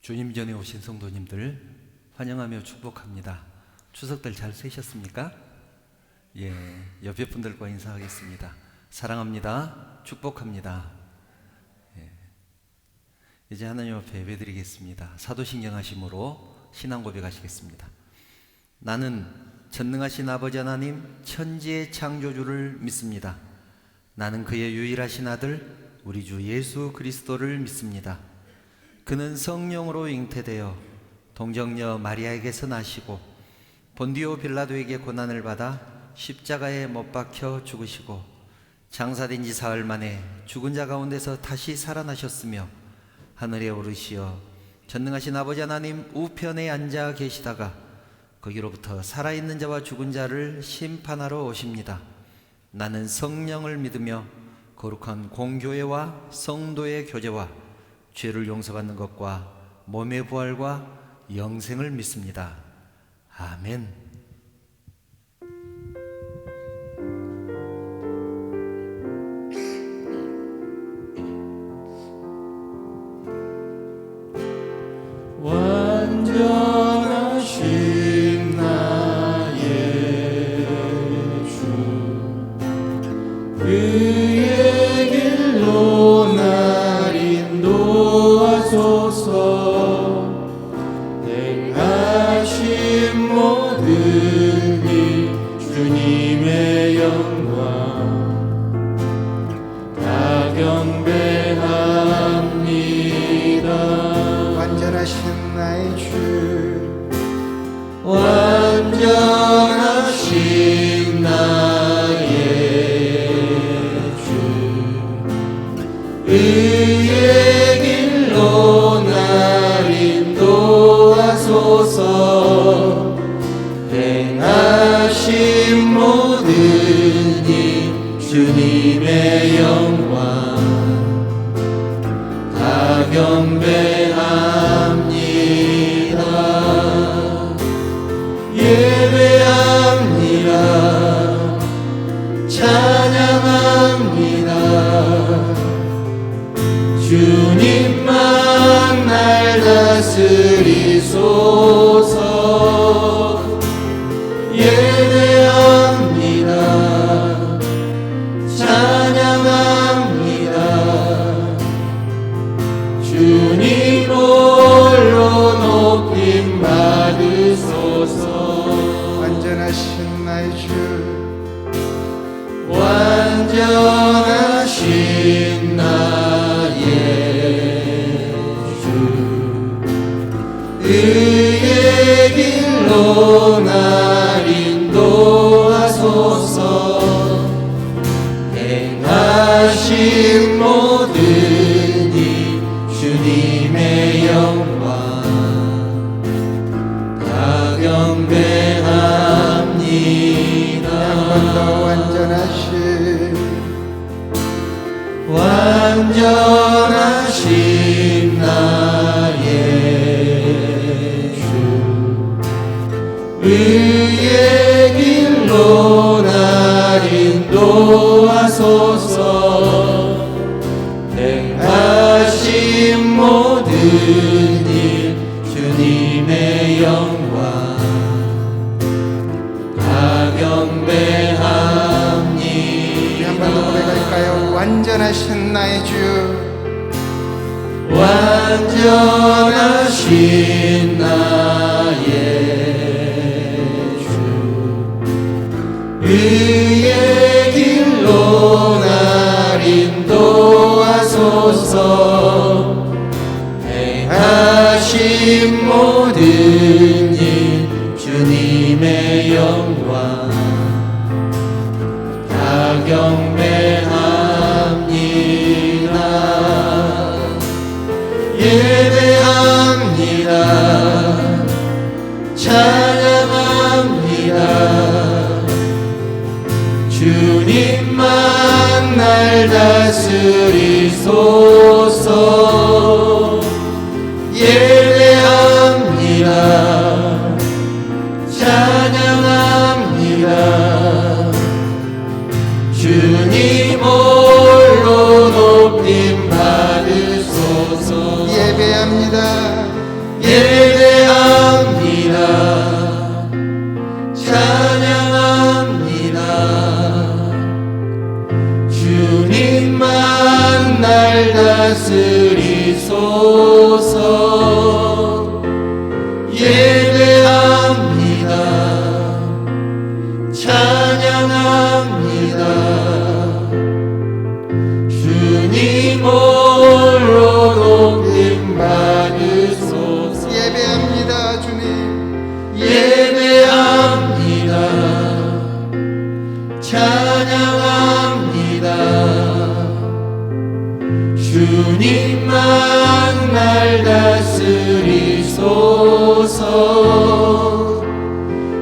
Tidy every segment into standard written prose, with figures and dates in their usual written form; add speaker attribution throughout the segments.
Speaker 1: 주님 전에 오신 성도님들 환영하며 축복합니다. 추석들 잘 쓰셨습니까? 예, 옆에 분들과 인사하겠습니다. 사랑합니다. 축복합니다. 예, 이제 하나님 앞에 예배드리겠습니다. 사도신경하심으로 신앙 고백하시겠습니다. 나는 전능하신 아버지 하나님 천지의 창조주를 믿습니다. 나는 그의 유일하신 아들 우리 주 예수 그리스도를 믿습니다. 그는 성령으로 잉태되어 동정녀 마리아에게서 나시고 본디오 빌라도에게 고난을 받아 십자가에 못 박혀 죽으시고 장사된 지 사흘 만에 죽은 자 가운데서 다시 살아나셨으며 하늘에 오르시어 전능하신 아버지 하나님 우편에 앉아 계시다가 거기로부터 살아있는 자와 죽은 자를 심판하러 오십니다. 나는 성령을 믿으며 거룩한 공교회와 성도의 교제와 죄를 용서받는 것과 몸의 부활과 영생을 믿습니다. 아멘.
Speaker 2: 완전하신 나의 주 그의 길로 날 인도하소서. 행하신 모든 일 주님의 영광 다 경배합니다.
Speaker 3: 완전하신 나의 주
Speaker 2: 완전하신 나의 주 의의 길로 날 인도하소서. 행하신 모든 일 주님의 영광 다 경배합니다. 예배합니다. 찬양합니다. 주님만 날 다스리소서. 예배합니다. 찬양합니다. 주님 홀로 높임 받으소서.
Speaker 3: 완전하신 나의 주
Speaker 2: 완전하신 나의 주 의의 길로 날 인도하소서. 행하신 모든 일 주님의 영광 다 경배합니다.
Speaker 3: 한 번 더
Speaker 2: 완전하신 나의 주 의의 길로 날 인도하소서. 행하신 모든 일 주님의 영광 다 경배합니다.
Speaker 3: 한 번 더 고백할까요? 완전하신 나의 주
Speaker 2: 완전하신 나의 주 의의 길로 날 인도하소서. 행하신 모든 일 주님의 영광 다 경배합니다. 예배합니다. 찬양합니다. 주님만 날 다스리소서. 예배합니다. 찬양합니다. 주님 홀로 높임 받으소서.
Speaker 3: 예배합니다.
Speaker 2: 날 다스리소서. 예배합니다. 찬양합니다. 주님 홀로 높임 받으소서.
Speaker 3: 예배합니다 주님.
Speaker 2: 예배합니다. 찬양합니다. 주님만 날 다스리소서.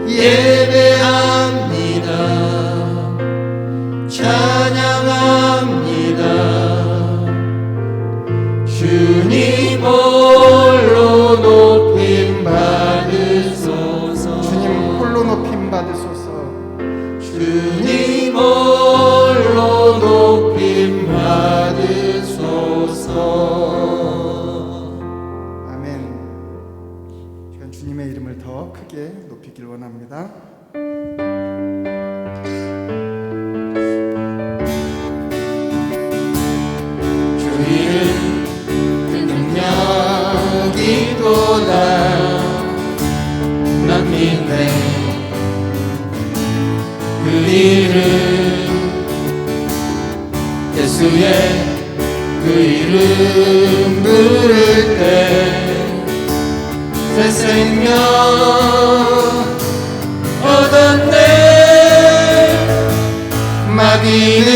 Speaker 2: 예배합니다. 찬양합니다. 주님 홀로 높임 받으소서.
Speaker 3: 주님 홀로 높임 받으소서.
Speaker 2: 주님 홀로 높임 받으소서.
Speaker 3: 아멘. 제가 주님의 이름을 더 크게 높이길 원합니다.
Speaker 2: 주 이름 그 능력이 또다 난 믿네. 그 이름 예수의 그 이름 부를 때 새 생명 얻었네. 마귀는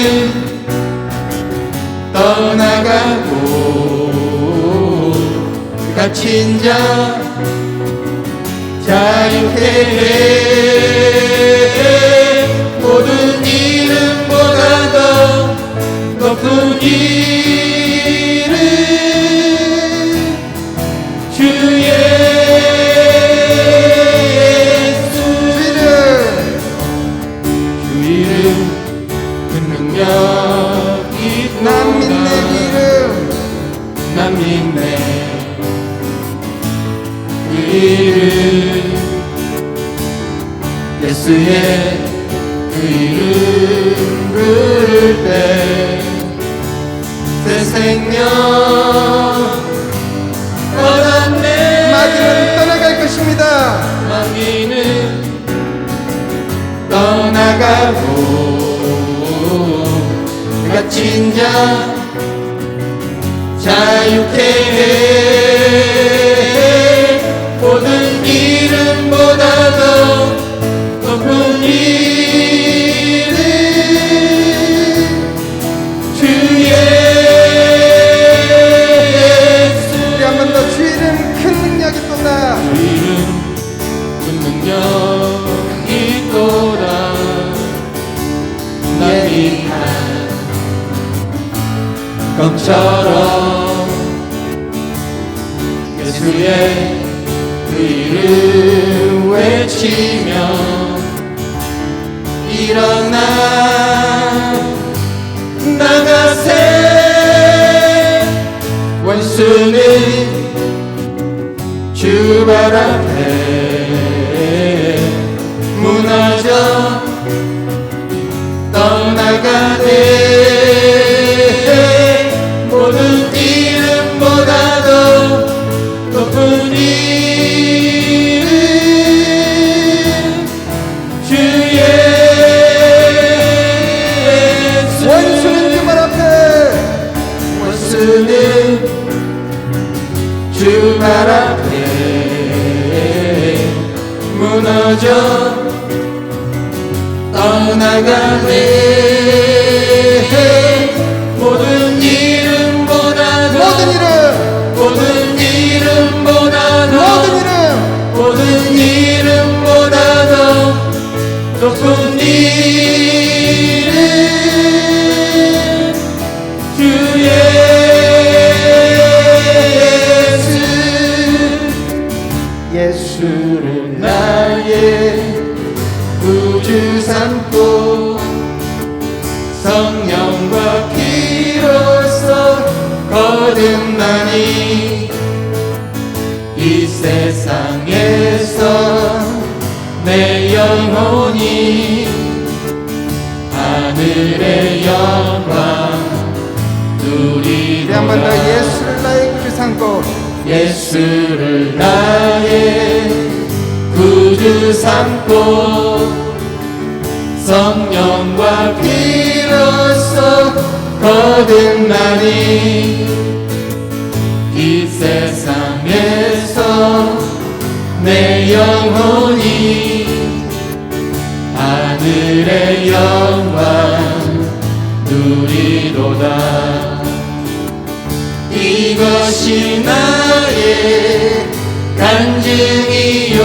Speaker 2: 떠나가고 갇힌 자 자유케 해. 모든 이름보다 더 높은 이름 주 예수. 주 이름 그 능력이
Speaker 3: 난 믿는 이름.
Speaker 2: 난 믿네. 그 이름 예수의 그 이름 부를 때 새 생명 얻었네.
Speaker 3: 마귀는 떠나갈 것입니다.
Speaker 2: 마귀는 떠나가고 갇힌 자 자유케 해. 모든 이름보다 더 높은 이름 주 예수.
Speaker 3: 우리 한 번 더 주 이름 큰 능력이 또다.
Speaker 2: 주 이름 그 능력이 또다 난 믿네. 검처럼 예수의 그 이름 외치며 일어나 나가세. 원수는 주 발 앞에 무너져 떠나가네. 모든 이름보다 더 높은 이름 주 예수.
Speaker 3: 원수는 주 발 앞에.
Speaker 2: 원수는 주 발 앞에 무너져 떠나가네. 모든 이름보다
Speaker 3: 모든 이름.
Speaker 2: 모든 이름보다
Speaker 3: 모든 이름.
Speaker 2: 모든 이름보다 더 높은 이름 주 예수. 예수를 나의 구주 삼고 성령과 피로써 거듭나니 이 세상에서 내 영혼이 하늘의 영광 누리도다.
Speaker 3: 한 번 더 예수를 나의 구주 삼고
Speaker 2: 예수를 나의 구주 삼고 성령과 피로써 거듭나니 이 세상에서 내 영혼이 하늘의 영광 누리도다. 이것이 나의 간증이요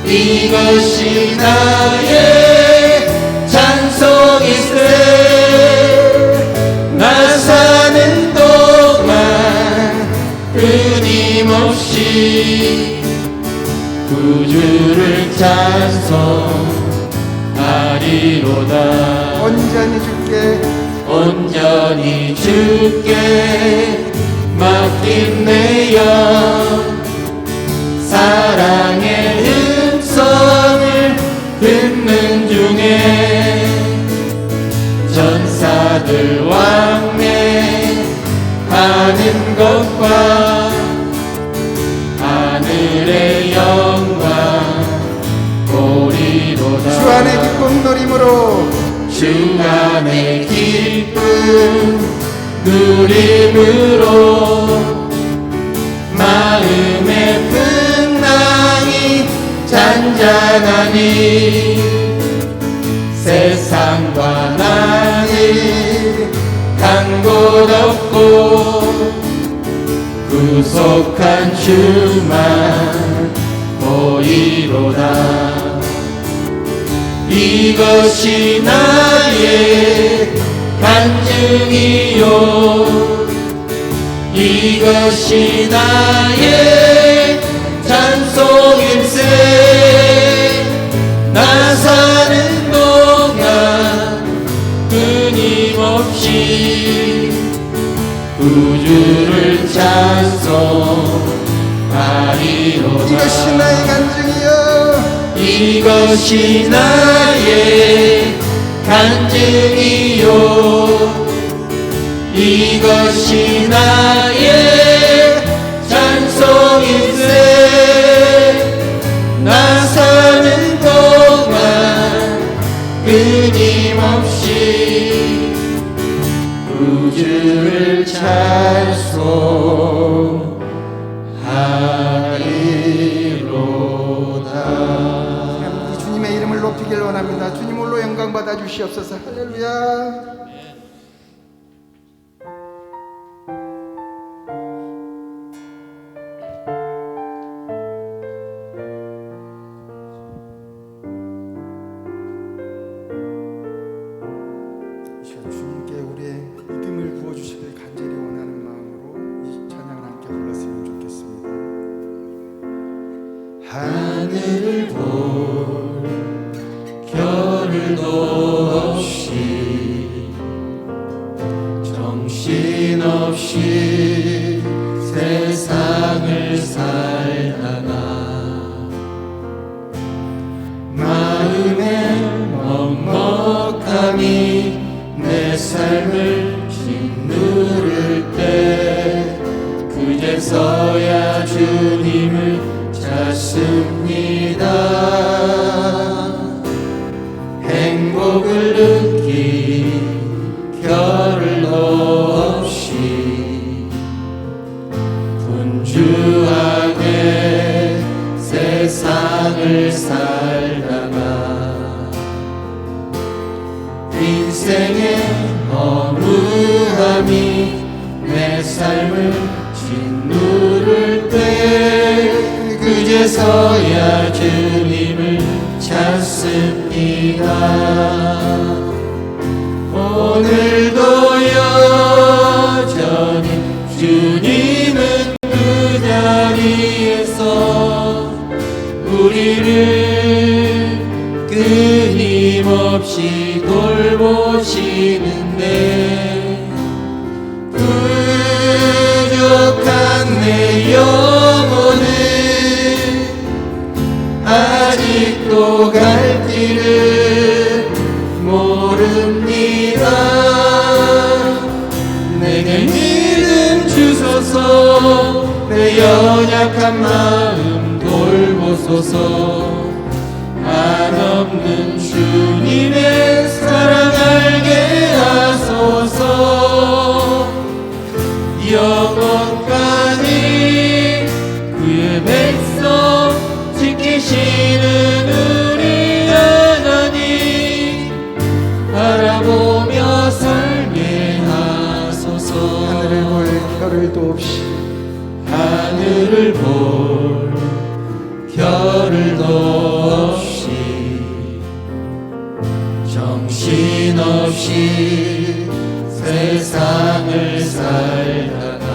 Speaker 2: 이것이 나의 찬송일세. 나 사는 동안 끊임없이 구주를 찬송하리로다.
Speaker 3: 온전히 주께
Speaker 2: 온전히 주께 맡긴 내 영 사랑의 음성을 듣는 중에 전사들 왕래하는 것과 하늘의 영광 보리로다.
Speaker 3: 주 안의 기쁨 노림으로
Speaker 2: 주 안의 기쁨 누림으로 마음의 풍랑이 잔잔하니 세상과 나는 간 곳 없고 구속한 주만 보이로다. 이것이 나의 간증이요 이것이 나의 찬송일세. 나 사는 동안 끊임없이 구주를 찬송하리로다.
Speaker 3: 이것이 나의 간증이여
Speaker 2: 이것이 나의 간증이요 이것이 나의 찬송일세. 나 사는 동안 끊임없이 구주를 찬송하리로다.
Speaker 3: 이 주님의 이름을 높이길 원합니다. 주님 홀로 영광 받아 주시옵소서. 할렐루야. 주님께 우리의 믿음을 부어주시길 간절히 원하는 마음으로 이 찬양을 함께 불렀으면 좋겠습니다.
Speaker 2: 하늘을 볼 겨를도 없이 정신없이 세상을 살다가 마음에 먹먹함이 내 삶을 짓누를 때 그제서야 주님을 찾습니다. 행복을 느끼 겨를도 없이 분주하게 세상을 살다가 인생의 허무함이 내 삶을 짓누를 때 그제서야 주님을 찾습니다. 오늘도 여전히 주님은 그 자리에서 우리를 끊임없이 돌보시는데 부족한 내 영혼은 아직도 갈 길을 모릅니다. 연약한 마음 돌보소서. 한없는 주님의 사랑 알게 하소서. 영원까지 그의 백성 지키시는 우리 하나님 바라보며 살게 하소서.
Speaker 3: 하늘을 볼 별을도 없이
Speaker 2: 하늘을 볼 겨를도 없이 정신없이 세상을 살다가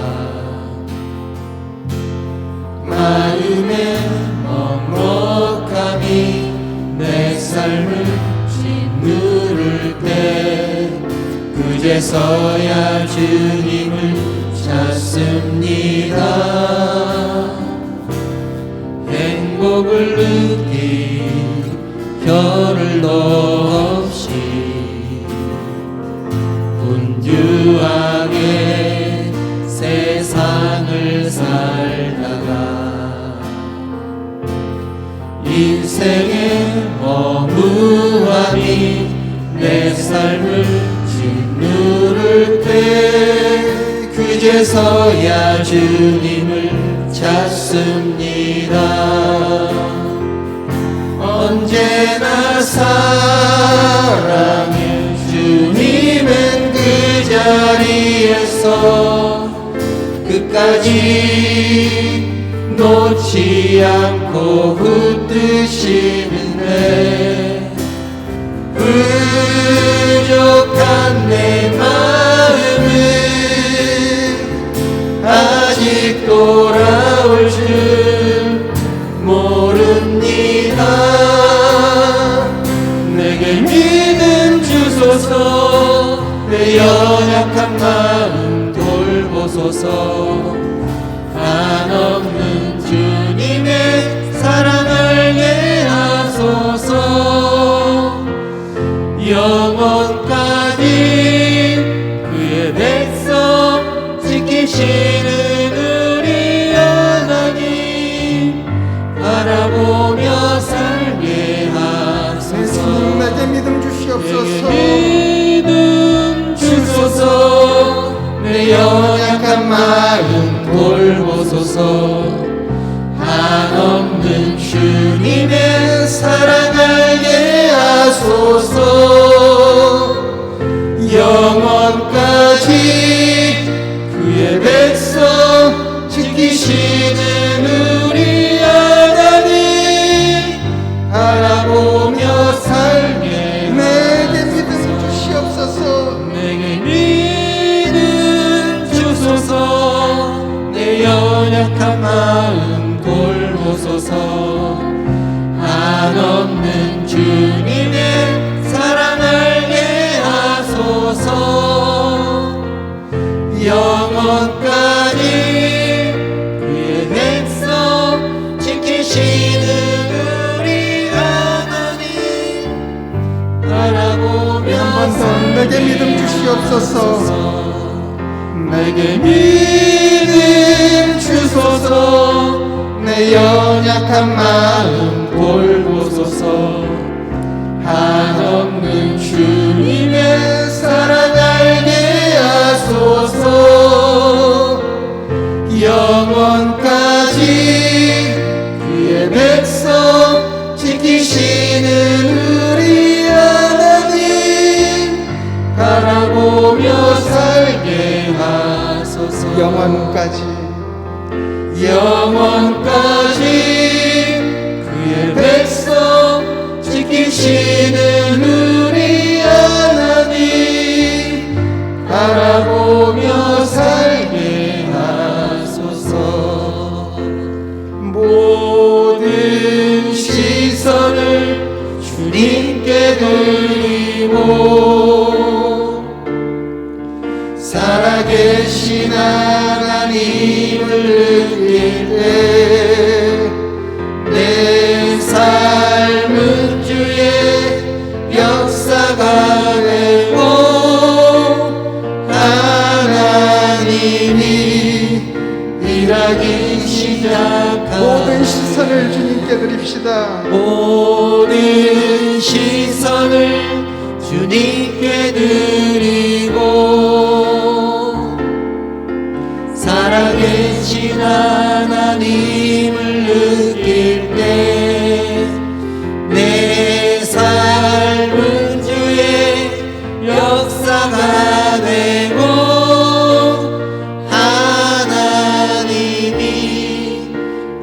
Speaker 2: 마음의 먹먹함이 내 삶을 짓누를 때 그제서야 주님을 찾습니다. 행복을 느낀 겨를도 없이 분주하게 세상을 살다가 인생의 허무함이 내 삶을 짓누를 때 그제서야 주님을 찾습니다. 언제나 사랑해 주님은 그 자리에서 끝까지 놓지 않고 붙드시는데 부족한 내 마음은 아직 돌아올 줄 모릅니다. 내게 믿음 주소서. 내 연약한 마음 돌보소서. 한없는 주님의 사랑 알게 하소서. 영원까지 그의 백성 지키시는 우리 하나님 바라보며 살게 하소서.
Speaker 3: 내게 믿음 주시옵소서.
Speaker 2: 내게 믿음 주소서. 내 연약한 마음 돌보소서. 한없는 주님의 사랑 알게 하소서. 영원까지 그의 백성 지키시는 우리 하나님 바라보며 살게
Speaker 3: 내게 믿음 주시옵소서.
Speaker 2: 내게 믿음 주소서. 내 연약한 마음 돌보소서. 한없는 주님의 사랑 알게 하소서. 영원까지 그의 백성 지키시는 우리 하나님 바라보며
Speaker 3: 한 번 더 내게 믿음 주시옵소서.
Speaker 2: 내게 믿음 주소서. 내 연약한 마음 돌보소서. 한없는 주님의 사랑 알게 하소서. 영원까지 그의 백성 지키시는 우리 하나님 바라보며 살게 하소서.
Speaker 3: 영원까지
Speaker 2: 영원까지 그의 백성 지키시는 우리 하나님 바라보며 살게 하소서. 모든 시선을 주님께 드리고 살아계신 하나님을 느낄 때 내 삶은 주의 역사가 되고 하나님이 일하기 시작 시작한
Speaker 3: 모든 시선을 주님께 드립시다.
Speaker 2: 모든 시선을 주님께 드리고 살아계신 하나님을 느낄 때 내 삶은 주의 역사가 되고 하나님이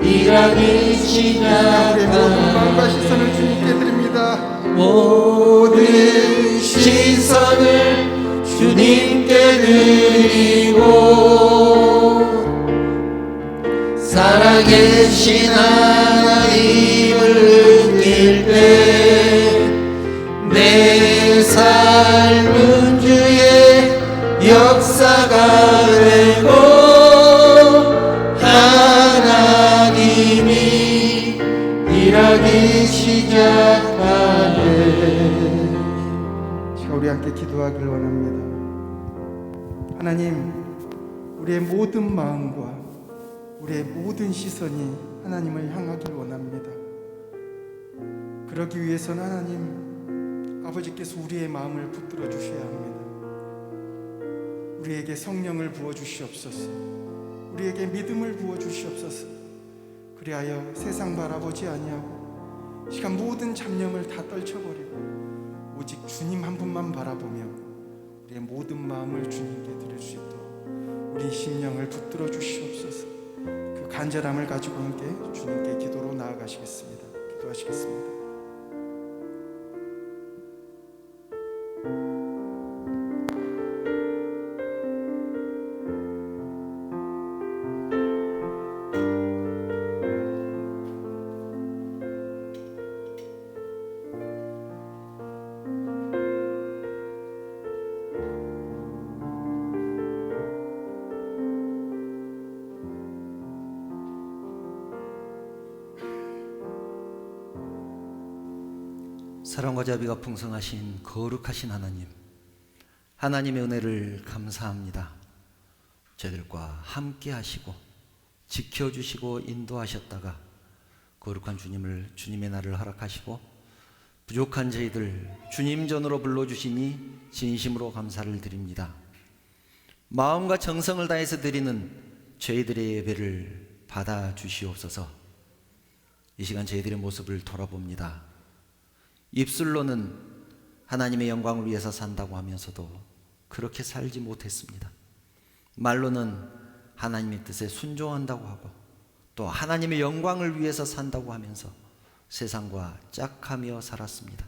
Speaker 2: 일하기
Speaker 3: 우리의 모든 마음과
Speaker 2: 시작한
Speaker 3: 시선을 주님께 드립니다.
Speaker 2: 모든 시선을 주님께 드리고 살아계신 하나님을 느낄 때 내 삶은 주의 역사가 되고 하나님이 일하기 시작하네.
Speaker 3: 자, 우리 함께 기도하길 원합니다. 하나님, 우리의 모든 마음과 우리의 모든 시선이 하나님을 향하길 원합니다. 그러기 위해서는 하나님 아버지께서 우리의 마음을 붙들어 주셔야 합니다. 우리에게 성령을 부어 주시옵소서. 우리에게 믿음을 부어 주시옵소서. 그리하여 세상 바라보지 아니하고 시간 모든 잡념을 다 떨쳐버리고 오직 주님 한 분만 바라보며 우리의 모든 마음을 주님께 드릴 수 있도록 우리 심령을 붙들어 주시옵소서. 그 간절함을 가지고 함께 주님께 기도로 나아가시겠습니다. 기도하시겠습니다.
Speaker 1: 사랑과 자비가 풍성하신 거룩하신 하나님, 하나님의 은혜를 감사합니다. 저희들과 함께 하시고 지켜주시고 인도하셨다가 거룩한 주님을 주님의 날을 허락하시고 부족한 저희들 주님 전으로 불러주시니 진심으로 감사를 드립니다. 마음과 정성을 다해서 드리는 저희들의 예배를 받아주시옵소서. 이 시간 저희들의 모습을 돌아봅니다. 입술로는 하나님의 영광을 위해서 산다고 하면서도 그렇게 살지 못했습니다. 말로는 하나님의 뜻에 순종한다고 하고 또 하나님의 영광을 위해서 산다고 하면서 세상과 짝하며 살았습니다.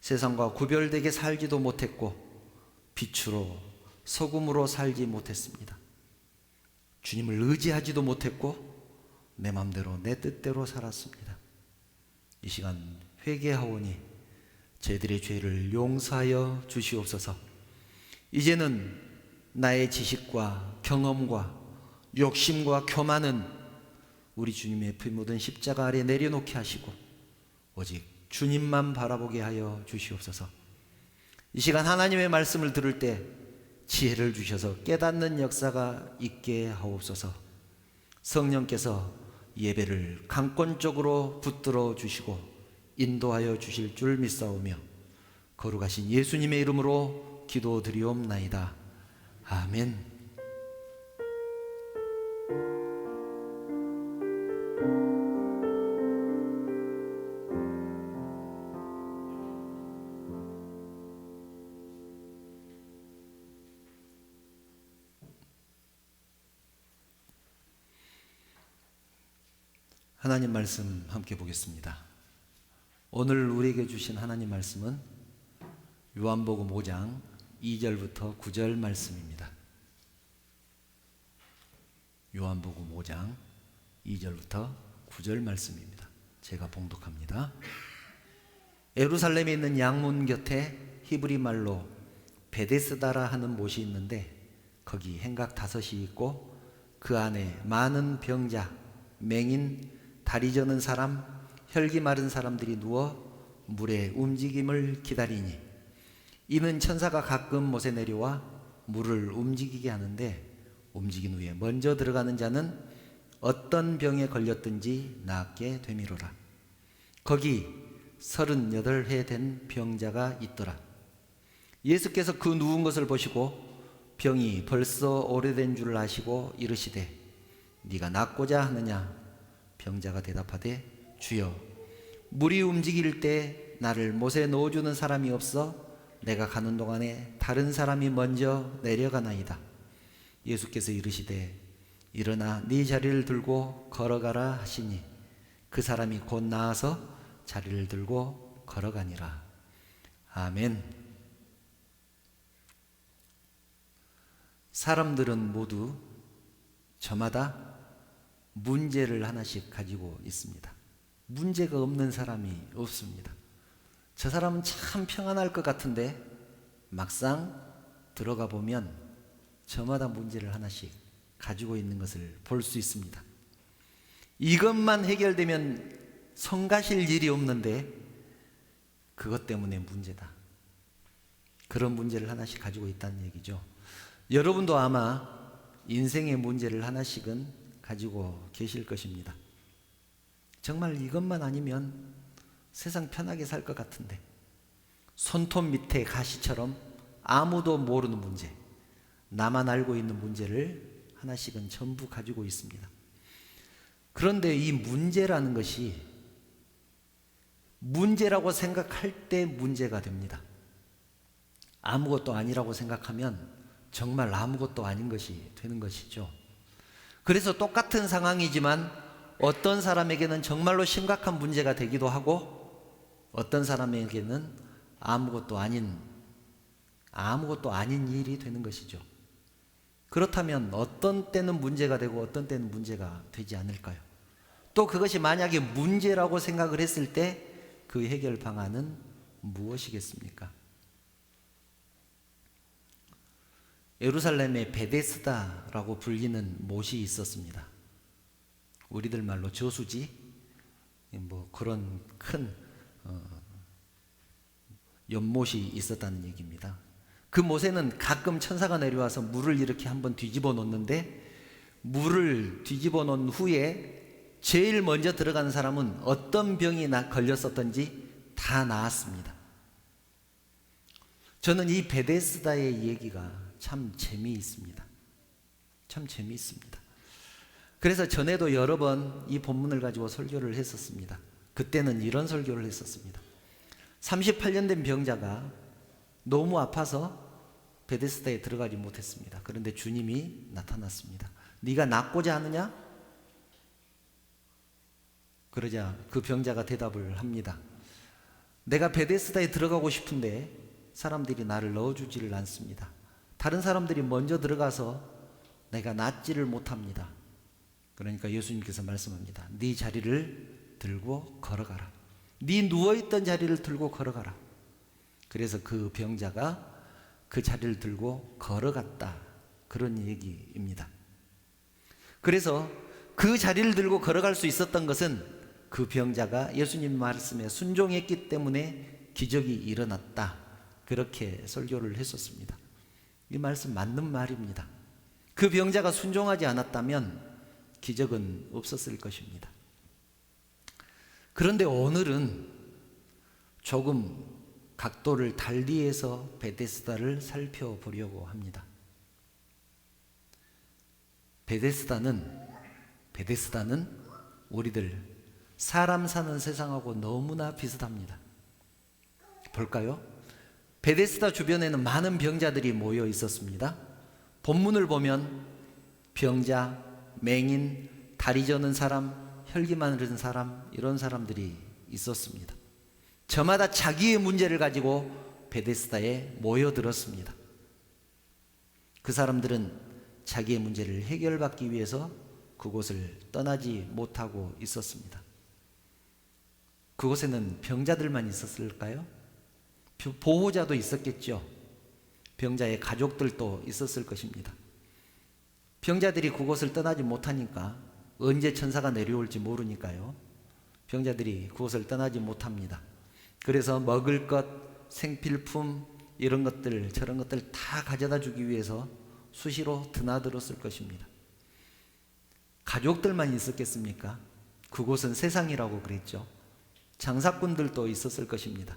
Speaker 1: 세상과 구별되게 살지도 못했고 빛으로 소금으로 살지 못했습니다. 주님을 의지하지도 못했고 내 맘대로 내 뜻대로 살았습니다. 이 시간 회개하오니 저희들의 죄를 용서하여 주시옵소서. 이제는 나의 지식과 경험과 욕심과 교만은 우리 주님의 피 묻은 십자가 아래 내려놓게 하시고 오직 주님만 바라보게 하여 주시옵소서. 이 시간 하나님의 말씀을 들을 때 지혜를 주셔서 깨닫는 역사가 있게 하옵소서. 성령께서 예배를 강권적으로 붙들어 주시고 인도하여 주실 줄 믿사오며 거룩하신 예수님의 이름으로 기도드리옵나이다. 아멘. 하나님 말씀 함께 보겠습니다. 오늘 우리에게 주신 하나님 말씀은 요한복음 5장 2절부터 9절 말씀입니다. 요한복음 5장 2절부터 9절 말씀입니다. 제가 봉독합니다. 예루살렘에 있는 양문 곁에 히브리 말로 베데스다라 하는 못이 있는데 거기 행각 5이 있고 그 안에 많은 병자, 맹인, 다리 저는 사람, 혈기 마른 사람들이 누워 물의 움직임을 기다리니 이는 천사가 가끔 못에 내려와 물을 움직이게 하는데 움직인 후에 먼저 들어가는 자는 어떤 병에 걸렸든지 낫게 되미로라. 거기 38회 된 병자가 있더라. 예수께서 그 누운 것을 보시고 병이 벌써 오래된 줄 아시고 이르시되 네가 낫고자 하느냐? 병자가 대답하되 주여, 물이 움직일 때 나를 못에 넣어주는 사람이 없어 내가 가는 동안에 다른 사람이 먼저 내려가나이다. 예수께서 이르시되 일어나 네 자리를 들고 걸어가라 하시니 그 사람이 곧 나아서 자리를 들고 걸어가니라. 아멘. 사람들은 모두 저마다 문제를 하나씩 가지고 있습니다. 문제가 없는 사람이 없습니다. 저 사람은 참 평안할 것 같은데 막상 들어가 보면 저마다 문제를 하나씩 가지고 있는 것을 볼 수 있습니다. 이것만 해결되면 성가실 일이 없는데 그것 때문에 문제다. 그런 문제를 하나씩 가지고 있다는 얘기죠. 여러분도 아마 인생의 문제를 하나씩은 가지고 계실 것입니다. 정말 이것만 아니면 세상 편하게 살 것 같은데 손톱 밑에 가시처럼 아무도 모르는 문제, 나만 알고 있는 문제를 하나씩은 전부 가지고 있습니다. 그런데 이 문제라는 것이 문제라고 생각할 때 문제가 됩니다. 아무것도 아니라고 생각하면 정말 아무것도 아닌 것이 되는 것이죠. 그래서 똑같은 상황이지만 어떤 사람에게는 정말로 심각한 문제가 되기도 하고 어떤 사람에게는 아무것도 아닌 일이 되는 것이죠. 그렇다면 어떤 때는 문제가 되고 어떤 때는 문제가 되지 않을까요? 또 그것이 만약에 문제라고 생각을 했을 때 그 해결 방안은 무엇이겠습니까? 예루살렘에 베데스다라고 불리는 못이 있었습니다. 우리들 말로 저수지, 그런 큰 연못이 있었다는 얘기입니다. 그 못에는 가끔 천사가 내려와서 물을 이렇게 한번 뒤집어 놓는데 물을 뒤집어 놓은 후에 제일 먼저 들어가는 사람은 어떤 병이 걸렸었던지 다 나았습니다. 저는 이 베데스다의 얘기가 참 재미있습니다. 참 재미있습니다. 그래서 전에도 여러 번 이 본문을 가지고 설교를 했었습니다. 그때는 이런 설교를 했었습니다. 38년 된 병자가 너무 아파서 베데스다에 들어가지 못했습니다. 그런데 주님이 나타났습니다. 네가 낫고자 하느냐? 그러자 그 병자가 대답을 합니다. 내가 베데스다에 들어가고 싶은데 사람들이 나를 넣어주지를 않습니다. 다른 사람들이 먼저 들어가서 내가 낫지를 못합니다. 그러니까 예수님께서 말씀합니다. 네 자리를 들고 걸어가라. 네 누워있던 자리를 들고 걸어가라. 그래서 그 병자가 그 자리를 들고 걸어갔다. 그런 얘기입니다. 그래서 그 자리를 들고 걸어갈 수 있었던 것은 그 병자가 예수님 말씀에 순종했기 때문에 기적이 일어났다. 그렇게 설교를 했었습니다. 이 말씀 맞는 말입니다. 그 병자가 순종하지 않았다면 기적은 없었을 것입니다. 그런데 오늘은 조금 각도를 달리해서 베데스다를 살펴보려고 합니다. 베데스다는 우리들 사람 사는 세상하고 너무나 비슷합니다. 볼까요? 베데스다 주변에는 많은 병자들이 모여 있었습니다. 본문을 보면 병자, 맹인, 다리 저는 사람, 혈기 마른 사람, 이런 사람들이 있었습니다. 저마다 자기의 문제를 가지고 베데스다에 모여들었습니다. 그 사람들은 자기의 문제를 해결받기 위해서 그곳을 떠나지 못하고 있었습니다. 그곳에는 병자들만 있었을까요? 보호자도 있었겠죠. 병자의 가족들도 있었을 것입니다. 병자들이 그곳을 떠나지 못하니까 언제 천사가 내려올지 모르니까요. 병자들이 그곳을 떠나지 못합니다. 그래서 먹을 것, 생필품 이런 것들 저런 것들 다 가져다 주기 위해서 수시로 드나들었을 것입니다. 가족들만 있었겠습니까? 그곳은 세상이라고 그랬죠. 장사꾼들도 있었을 것입니다.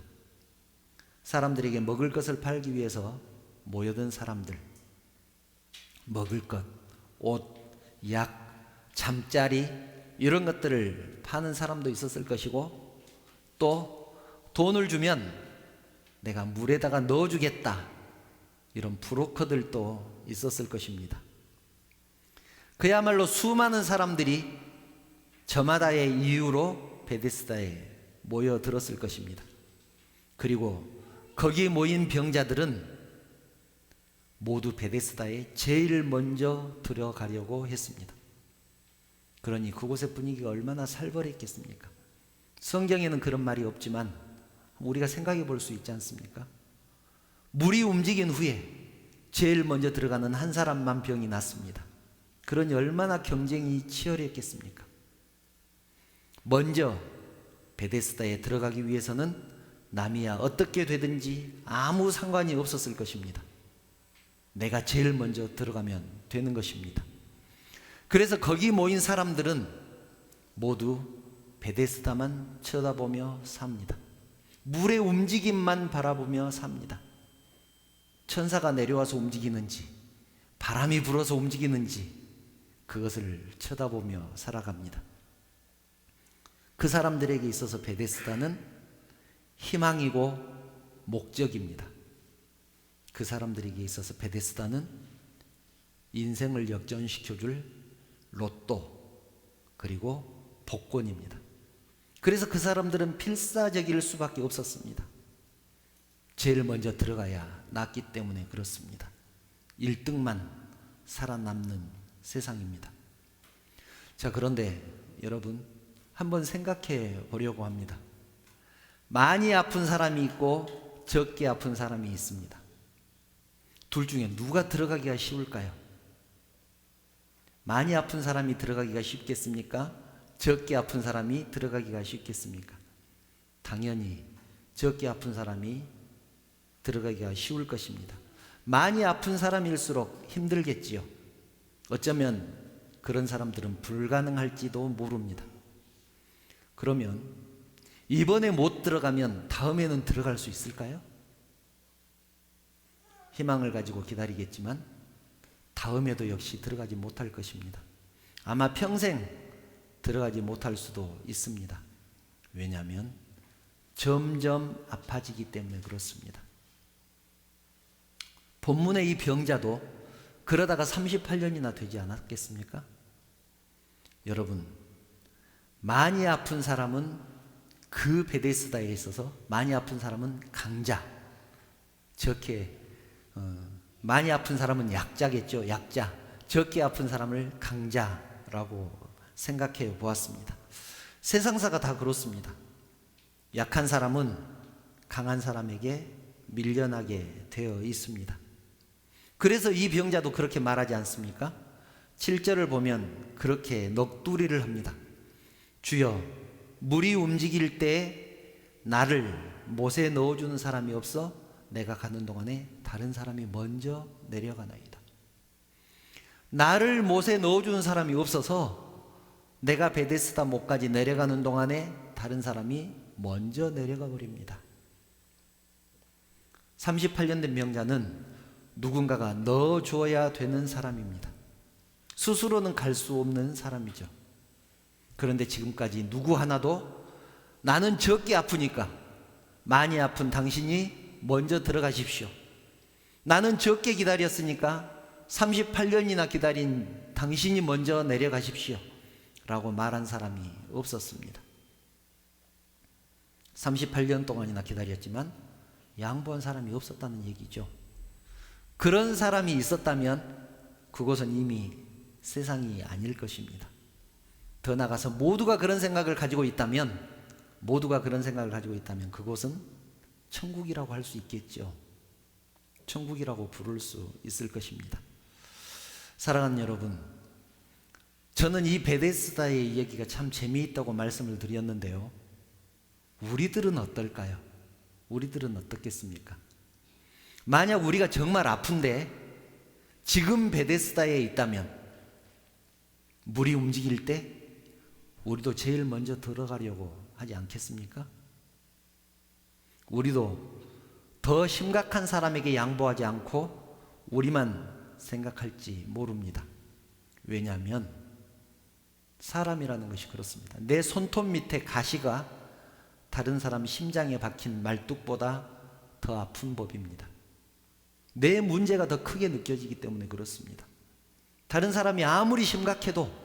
Speaker 1: 사람들에게 먹을 것을 팔기 위해서 모여든 사람들, 먹을 것, 옷, 약, 잠자리 이런 것들을 파는 사람도 있었을 것이고, 또 돈을 주면 내가 물에다가 넣어주겠다 이런 브로커들도 있었을 것입니다. 그야말로 수많은 사람들이 저마다의 이유로 베데스다에 모여들었을 것입니다. 그리고 거기에 모인 병자들은 모두 베데스다에 제일 먼저 들어가려고 했습니다. 그러니 그곳의 분위기가 얼마나 살벌했겠습니까? 성경에는 그런 말이 없지만 우리가 생각해 볼 수 있지 않습니까? 물이 움직인 후에 제일 먼저 들어가는 한 사람만 병이 났습니다. 그러니 얼마나 경쟁이 치열했겠습니까? 먼저 베데스다에 들어가기 위해서는 남이야 어떻게 되든지 아무 상관이 없었을 것입니다. 내가 제일 먼저 들어가면 되는 것입니다. 그래서 거기 모인 사람들은 모두 베데스다만 쳐다보며 삽니다. 물의 움직임만 바라보며 삽니다. 천사가 내려와서 움직이는지 바람이 불어서 움직이는지 그것을 쳐다보며 살아갑니다. 그 사람들에게 있어서 베데스다는 희망이고 목적입니다. 그 사람들에게 있어서 베데스다는 인생을 역전시켜줄 로또 그리고 복권입니다. 그래서 그 사람들은 필사적일 수밖에 없었습니다. 제일 먼저 들어가야 낫기 때문에 그렇습니다. 1등만 살아남는 세상입니다. 자, 그런데 여러분 한번 생각해 보려고 합니다. 많이 아픈 사람이 있고 적게 아픈 사람이 있습니다. 둘 중에 누가 들어가기가 쉬울까요? 많이 아픈 사람이 들어가기가 쉽겠습니까? 적게 아픈 사람이 들어가기가 쉽겠습니까? 당연히 적게 아픈 사람이 들어가기가 쉬울 것입니다. 많이 아픈 사람일수록 힘들겠지요. 어쩌면 그런 사람들은 불가능할지도 모릅니다. 그러면 이번에 못 들어가면 다음에는 들어갈 수 있을까요? 희망을 가지고 기다리겠지만 다음에도 역시 들어가지 못할 것입니다. 아마 평생 들어가지 못할 수도 있습니다. 왜냐하면 점점 아파지기 때문에 그렇습니다. 본문의 이 병자도 그러다가 38년이나 되지 않았겠습니까? 여러분, 많이 아픈 사람은 그 베데스다에 있어서 많이 아픈 사람은 강자, 적게 많이 아픈 사람은 약자겠죠. 약자. 적게 아픈 사람을 강자라고 생각해 보았습니다. 세상사가 다 그렇습니다. 약한 사람은 강한 사람에게 밀려나게 되어 있습니다. 그래서 이 병자도 그렇게 말하지 않습니까? 7절을 보면 그렇게 넋두리를 합니다. 주여, 물이 움직일 때 나를 못에 넣어주는 사람이 없어 내가 가는 동안에 다른 사람이 먼저 내려가나이다. 나를 못에 넣어주는 사람이 없어서 내가 베데스다 못까지 내려가는 동안에 다른 사람이 먼저 내려가 버립니다. 38년 된 병자는 누군가가 넣어줘야 되는 사람입니다. 스스로는 갈 수 없는 사람이죠. 그런데 지금까지 누구 하나도 나는 적게 아프니까 많이 아픈 당신이 먼저 들어가십시오. 나는 적게 기다렸으니까 38년이나 기다린 당신이 먼저 내려가십시오 라고 말한 사람이 없었습니다. 38년 동안이나 기다렸지만 양보한 사람이 없었다는 얘기죠. 그런 사람이 있었다면 그곳은 이미 세상이 아닐 것입니다. 더 나아가서 모두가 그런 생각을 가지고 있다면 그곳은 천국이라고 할 수 있겠죠. 천국이라고 부를 수 있을 것입니다. 사랑하는 여러분, 저는 이 베데스다의 이야기가 참 재미있다고 말씀을 드렸는데요. 우리들은 어떨까요? 우리들은 어떻겠습니까? 만약 우리가 정말 아픈데 지금 베데스다에 있다면 물이 움직일 때 우리도 제일 먼저 들어가려고 하지 않겠습니까? 우리도 더 심각한 사람에게 양보하지 않고 우리만 생각할지 모릅니다. 왜냐하면 사람이라는 것이 그렇습니다. 내 손톱 밑에 가시가 다른 사람 심장에 박힌 말뚝보다 더 아픈 법입니다. 내 문제가 더 크게 느껴지기 때문에 그렇습니다. 다른 사람이 아무리 심각해도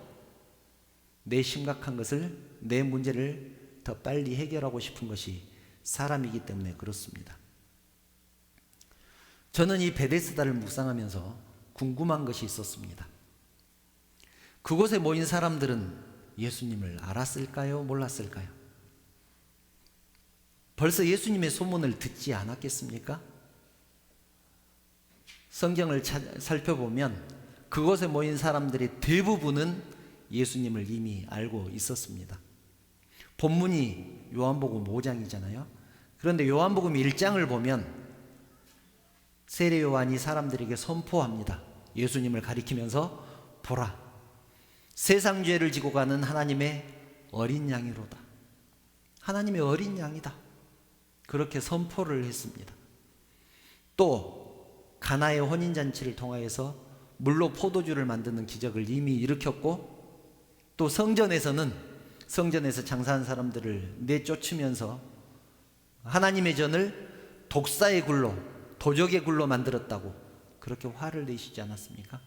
Speaker 1: 내 심각한 것을, 내 문제를 더 빨리 해결하고 싶은 것이 사람이기 때문에 그렇습니다. 저는 이 베데스다를 묵상하면서 궁금한 것이 있었습니다. 그곳에 모인 사람들은 예수님을 알았을까요? 몰랐을까요? 벌써 예수님의 소문을 듣지 않았겠습니까? 성경을 살펴보면 그곳에 모인 사람들의 대부분은 예수님을 이미 알고 있었습니다. 본문이 요한복음 5장이잖아요. 그런데 요한복음 1장을 보면 세례 요한이 사람들에게 선포합니다. 예수님을 가리키면서 보라, 세상 죄를 지고 가는 하나님의 어린 양이로다. 하나님의 어린 양이다. 그렇게 선포를 했습니다. 또 가나의 혼인잔치를 통하여서 물로 포도주를 만드는 기적을 이미 일으켰고, 또 성전에서 장사한 사람들을 내쫓으면서 하나님의 전을 독사의 굴로, 도적의 굴로 만들었다고 그렇게 화를 내시지 않았습니까?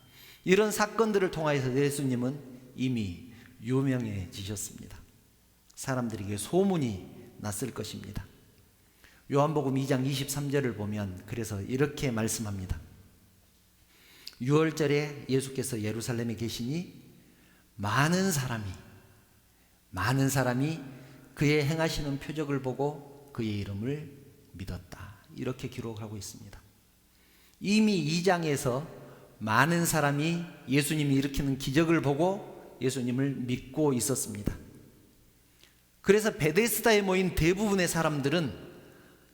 Speaker 1: 이런 사건들을 통하여서 예수님은 이미 유명해지셨습니다. 사람들에게 소문이 났을 것입니다. 요한복음 2장 23절을 보면 그래서 이렇게 말씀합니다. 6월절에 예수께서 예루살렘에 계시니 많은 사람이 그의 행하시는 표적을 보고 그의 이름을 믿었다. 이렇게 기록하고 있습니다. 이미 2장에서 많은 사람이 예수님이 일으키는 기적을 보고 예수님을 믿고 있었습니다. 그래서 베데스다에 모인 대부분의 사람들은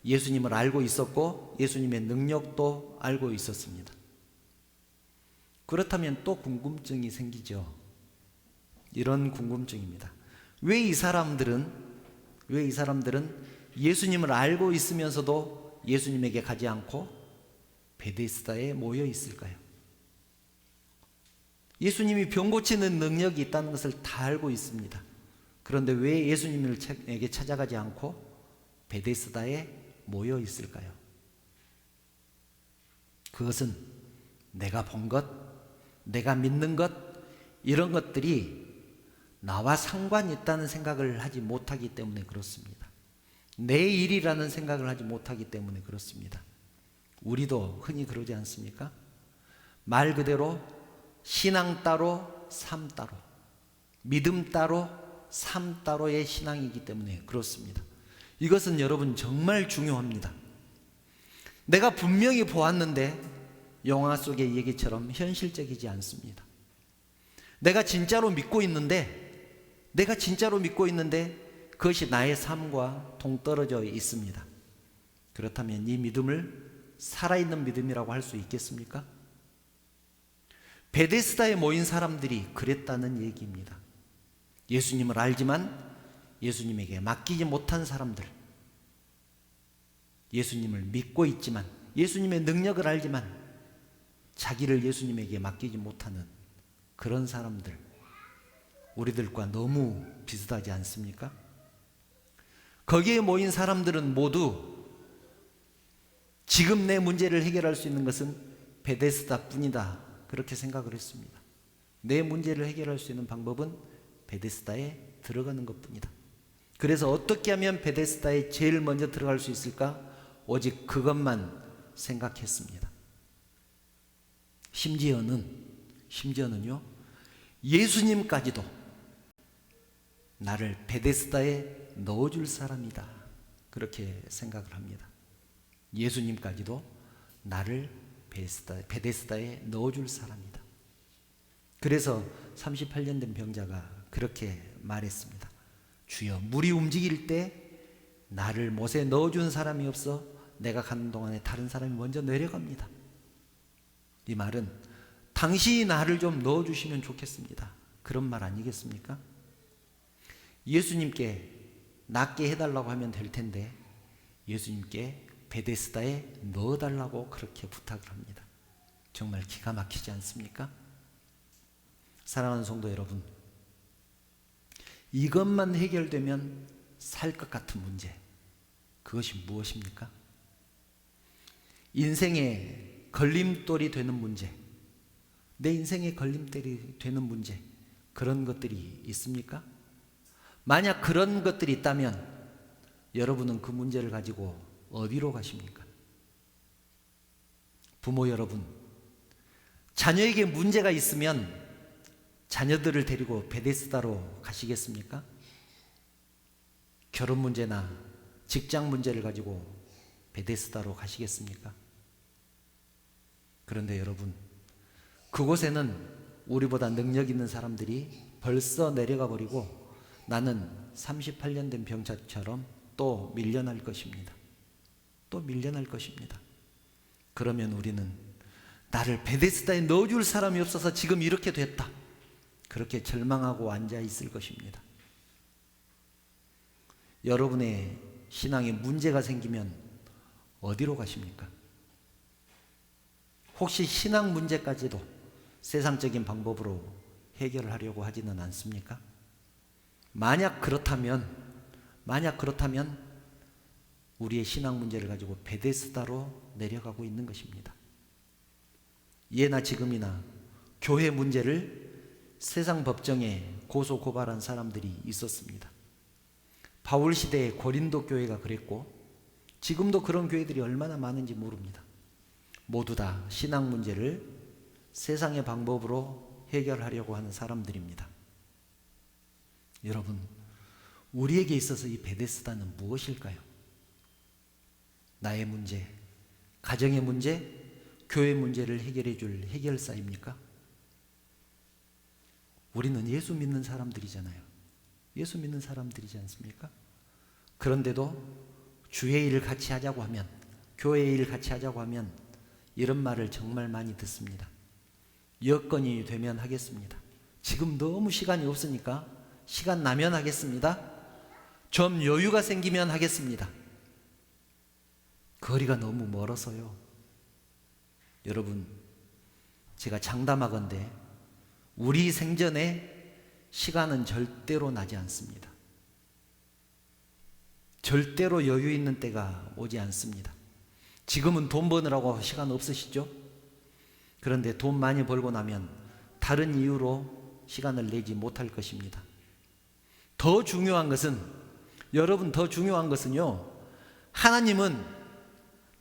Speaker 1: 예수님을 알고 있었고 예수님의 능력도 알고 있었습니다. 그렇다면 또 궁금증이 생기죠. 이런 궁금증입니다. 왜 이 사람들은 예수님을 알고 있으면서도 예수님에게 가지 않고 베데스다에 모여 있을까요? 예수님이 병 고치는 능력이 있다는 것을 다 알고 있습니다. 그런데 왜 예수님에게 찾아가지 않고 베데스다에 모여 있을까요? 그것은 내가 본 것, 내가 믿는 것, 이런 것들이 나와 상관이 있다는 생각을 하지 못하기 때문에 그렇습니다. 내 일이라는 생각을 하지 못하기 때문에 그렇습니다. 우리도 흔히 그러지 않습니까? 말 그대로 신앙 따로 삶 따로, 믿음 따로 삶 따로의 신앙이기 때문에 그렇습니다. 이것은 여러분 정말 중요합니다. 내가 분명히 보았는데 영화 속의 얘기처럼 현실적이지 않습니다. 내가 진짜로 믿고 있는데 그것이 나의 삶과 동떨어져 있습니다. 그렇다면 이 믿음을 살아있는 믿음이라고 할 수 있겠습니까? 베데스다에 모인 사람들이 그랬다는 얘기입니다. 예수님을 알지만 예수님에게 맡기지 못한 사람들, 예수님을 믿고 있지만, 예수님의 능력을 알지만 자기를 예수님에게 맡기지 못하는 그런 사람들, 우리들과 너무 비슷하지 않습니까? 거기에 모인 사람들은 모두 지금 내 문제를 해결할 수 있는 것은 베데스다 뿐이다, 그렇게 생각을 했습니다. 내 문제를 해결할 수 있는 방법은 베데스다에 들어가는 것뿐이다. 그래서 어떻게 하면 베데스다에 제일 먼저 들어갈 수 있을까? 오직 그것만 생각했습니다. 심지어는요, 예수님까지도 나를 베데스다에 넣어줄 사람이다, 그렇게 생각을 합니다. 예수님까지도 나를 베데스다에 넣어줄 사람이다. 그래서 38년 된 병자가 그렇게 말했습니다. 주여, 물이 움직일 때 나를 못에 넣어준 사람이 없어 내가 가는 동안에 다른 사람이 먼저 내려갑니다. 이 말은 당신이 나를 좀 넣어주시면 좋겠습니다, 그런 말 아니겠습니까? 예수님께 낫게 해달라고 하면 될 텐데 예수님께 베데스다에 넣어달라고 그렇게 부탁을 합니다. 정말 기가 막히지 않습니까? 사랑하는 성도 여러분, 이것만 해결되면 살 것 같은 문제, 그것이 무엇입니까? 인생의 걸림돌이 되는 문제, 내 인생의 걸림돌이 되는 문제, 그런 것들이 있습니까? 만약 그런 것들이 있다면 여러분은 그 문제를 가지고 어디로 가십니까? 부모 여러분, 자녀에게 문제가 있으면 자녀들을 데리고 베데스다로 가시겠습니까? 결혼 문제나 직장 문제를 가지고 베데스다로 가시겠습니까? 그런데 여러분, 그곳에는 우리보다 능력 있는 사람들이 벌써 내려가 버리고 나는 38년 된 병자처럼 또 밀려날 것입니다. 또 밀려날 것입니다. 그러면 우리는 나를 베데스다에 넣어줄 사람이 없어서 지금 이렇게 됐다, 그렇게 절망하고 앉아 있을 것입니다. 여러분의 신앙에 문제가 생기면 어디로 가십니까? 혹시 신앙 문제까지도 세상적인 방법으로 해결을 하려고 하지는 않습니까? 만약 그렇다면 우리의 신앙 문제를 가지고 베데스다로 내려가고 있는 것입니다. 예나 지금이나 교회 문제를 세상 법정에 고소 고발한 사람들이 있었습니다. 바울 시대에 고린도 교회가 그랬고 지금도 그런 교회들이 얼마나 많은지 모릅니다. 모두 다 신앙 문제를 세상의 방법으로 해결하려고 하는 사람들입니다. 여러분, 우리에게 있어서 이 베데스다는 무엇일까요? 나의 문제, 가정의 문제, 교회 문제를 해결해 줄 해결사입니까? 우리는 예수 믿는 사람들이잖아요. 예수 믿는 사람들이지 않습니까? 그런데도 주의 일을 같이 하자고 하면, 교회의 일을 같이 하자고 하면 이런 말을 정말 많이 듣습니다. 여건이 되면 하겠습니다. 지금 너무 시간이 없으니까 시간 나면 하겠습니다. 좀 여유가 생기면 하겠습니다. 거리가 너무 멀어서요. 여러분, 제가 장담하건대 우리 생전에 시간은 절대로 나지 않습니다. 절대로 여유 있는 때가 오지 않습니다. 지금은 돈 버느라고 시간 없으시죠? 그런데 돈 많이 벌고 나면 다른 이유로 시간을 내지 못할 것입니다. 더 중요한 것은, 여러분, 더 중요한 것은요, 하나님은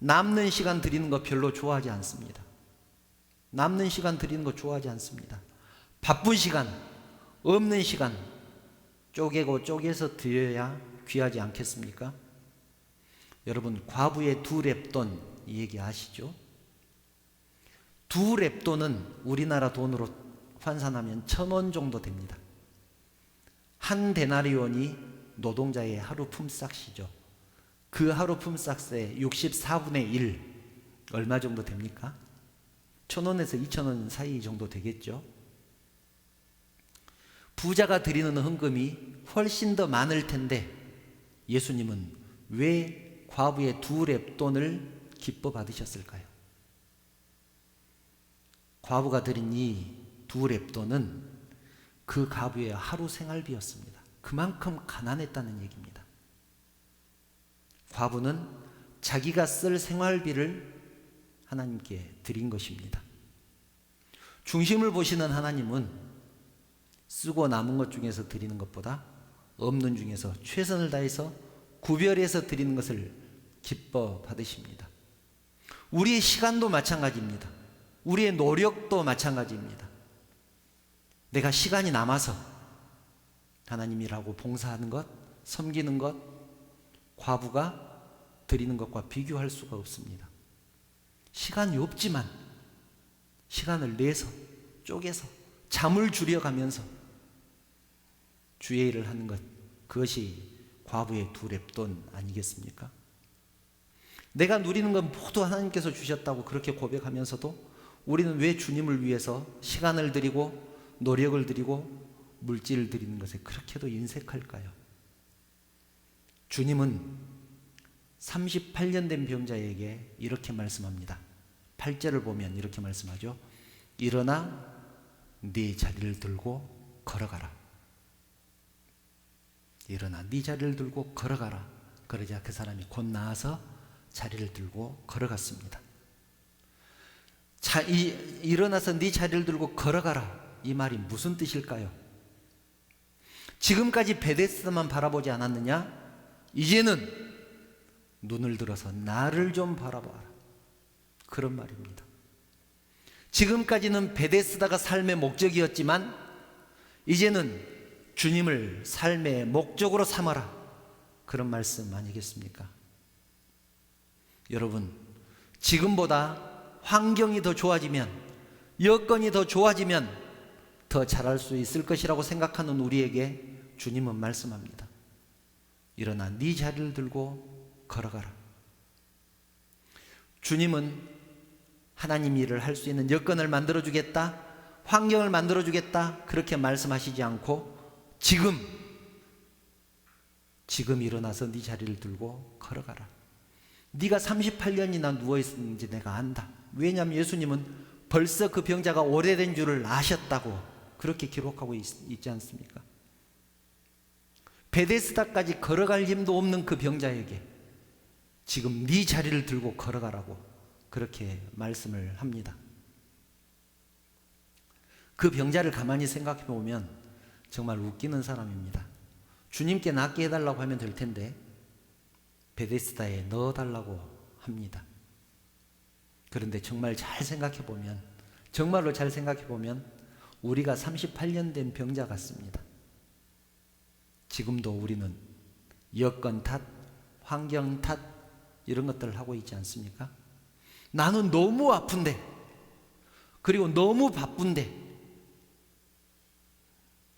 Speaker 1: 남는 시간 드리는 거 별로 좋아하지 않습니다. 남는 시간 드리는 거 좋아하지 않습니다. 바쁜 시간, 없는 시간 쪼개고 쪼개서 드려야 귀하지 않겠습니까? 여러분, 과부의 2렙돈 이 얘기 아시죠? 2렙돈은 우리나라 돈으로 환산하면 1,000원 정도 됩니다. 한 데나리온이 노동자의 하루 품삯이죠. 그 하루 품삯의 64분의 1 얼마 정도 됩니까? 1,000원에서 2,000원 사이 정도 되겠죠. 부자가 드리는 헌금이 훨씬 더 많을 텐데 예수님은 왜 과부의 2렙돈을 기뻐 받으셨을까요? 과부가 드린 이 2렙돈은 그 과부의 하루 생활비였습니다. 그만큼 가난했다는 얘기입니다. 과부는 자기가 쓸 생활비를 하나님께 드린 것입니다. 중심을 보시는 하나님은 쓰고 남은 것 중에서 드리는 것보다 없는 중에서 최선을 다해서 구별해서 드리는 것을 기뻐 받으십니다. 우리의 시간도 마찬가지입니다. 우리의 노력도 마찬가지입니다. 내가 시간이 남아서 하나님이라고 봉사하는 것, 섬기는 것, 과부가 드리는 것과 비교할 수가 없습니다. 시간이 없지만 시간을 내서 쪼개서 잠을 줄여가면서 주의 일을 하는 것, 그것이 과부의 2렙돈 아니겠습니까? 내가 누리는 건 모두 하나님께서 주셨다고 그렇게 고백하면서도 우리는 왜 주님을 위해서 시간을 드리고 노력을 드리고 물질을 드리는 것에 그렇게도 인색할까요? 주님은 38년 된 병자에게 이렇게 말씀합니다. 8절을 보면 이렇게 말씀하죠. 일어나 네 자리를 들고 걸어가라. 일어나 네 자리를 들고 걸어가라. 그러자 그 사람이 곧 나아서 자리를 들고 걸어갔습니다. 일어나서 네 자리를 들고 걸어가라. 이 말이 무슨 뜻일까요? 지금까지 베데스다만 바라보지 않았느냐? 이제는 눈을 들어서 나를 좀 바라봐라. 그런 말입니다. 지금까지는 베데스다가 삶의 목적이었지만 이제는 주님을 삶의 목적으로 삼아라. 그런 말씀 아니겠습니까? 여러분, 지금보다 환경이 더 좋아지면, 여건이 더 좋아지면 더 잘할 수 있을 것이라고 생각하는 우리에게 주님은 말씀합니다. 일어나 네 자리를 들고 걸어가라. 주님은 하나님 일을 할 수 있는 여건을 만들어주겠다, 환경을 만들어주겠다 그렇게 말씀하시지 않고 지금 일어나서 네 자리를 들고 걸어가라. 네가 38년이나 누워있었는지 내가 안다. 왜냐하면 예수님은 벌써 그 병자가 오래된 줄을 아셨다고 그렇게 기록하고 있지 않습니까? 베데스다까지 걸어갈 힘도 없는 그 병자에게 지금 네 자리를 들고 걸어가라고 그렇게 말씀을 합니다. 그 병자를 가만히 생각해 보면 정말 웃기는 사람입니다. 주님께 낫게 해달라고 하면 될 텐데 베데스다에 넣어달라고 합니다. 그런데 정말 잘 생각해 보면, 정말로 잘 생각해 보면 우리가 38년 된 병자 같습니다. 지금도 우리는 여건 탓, 환경 탓 이런 것들을 하고 있지 않습니까? 나는 너무 아픈데, 그리고 너무 바쁜데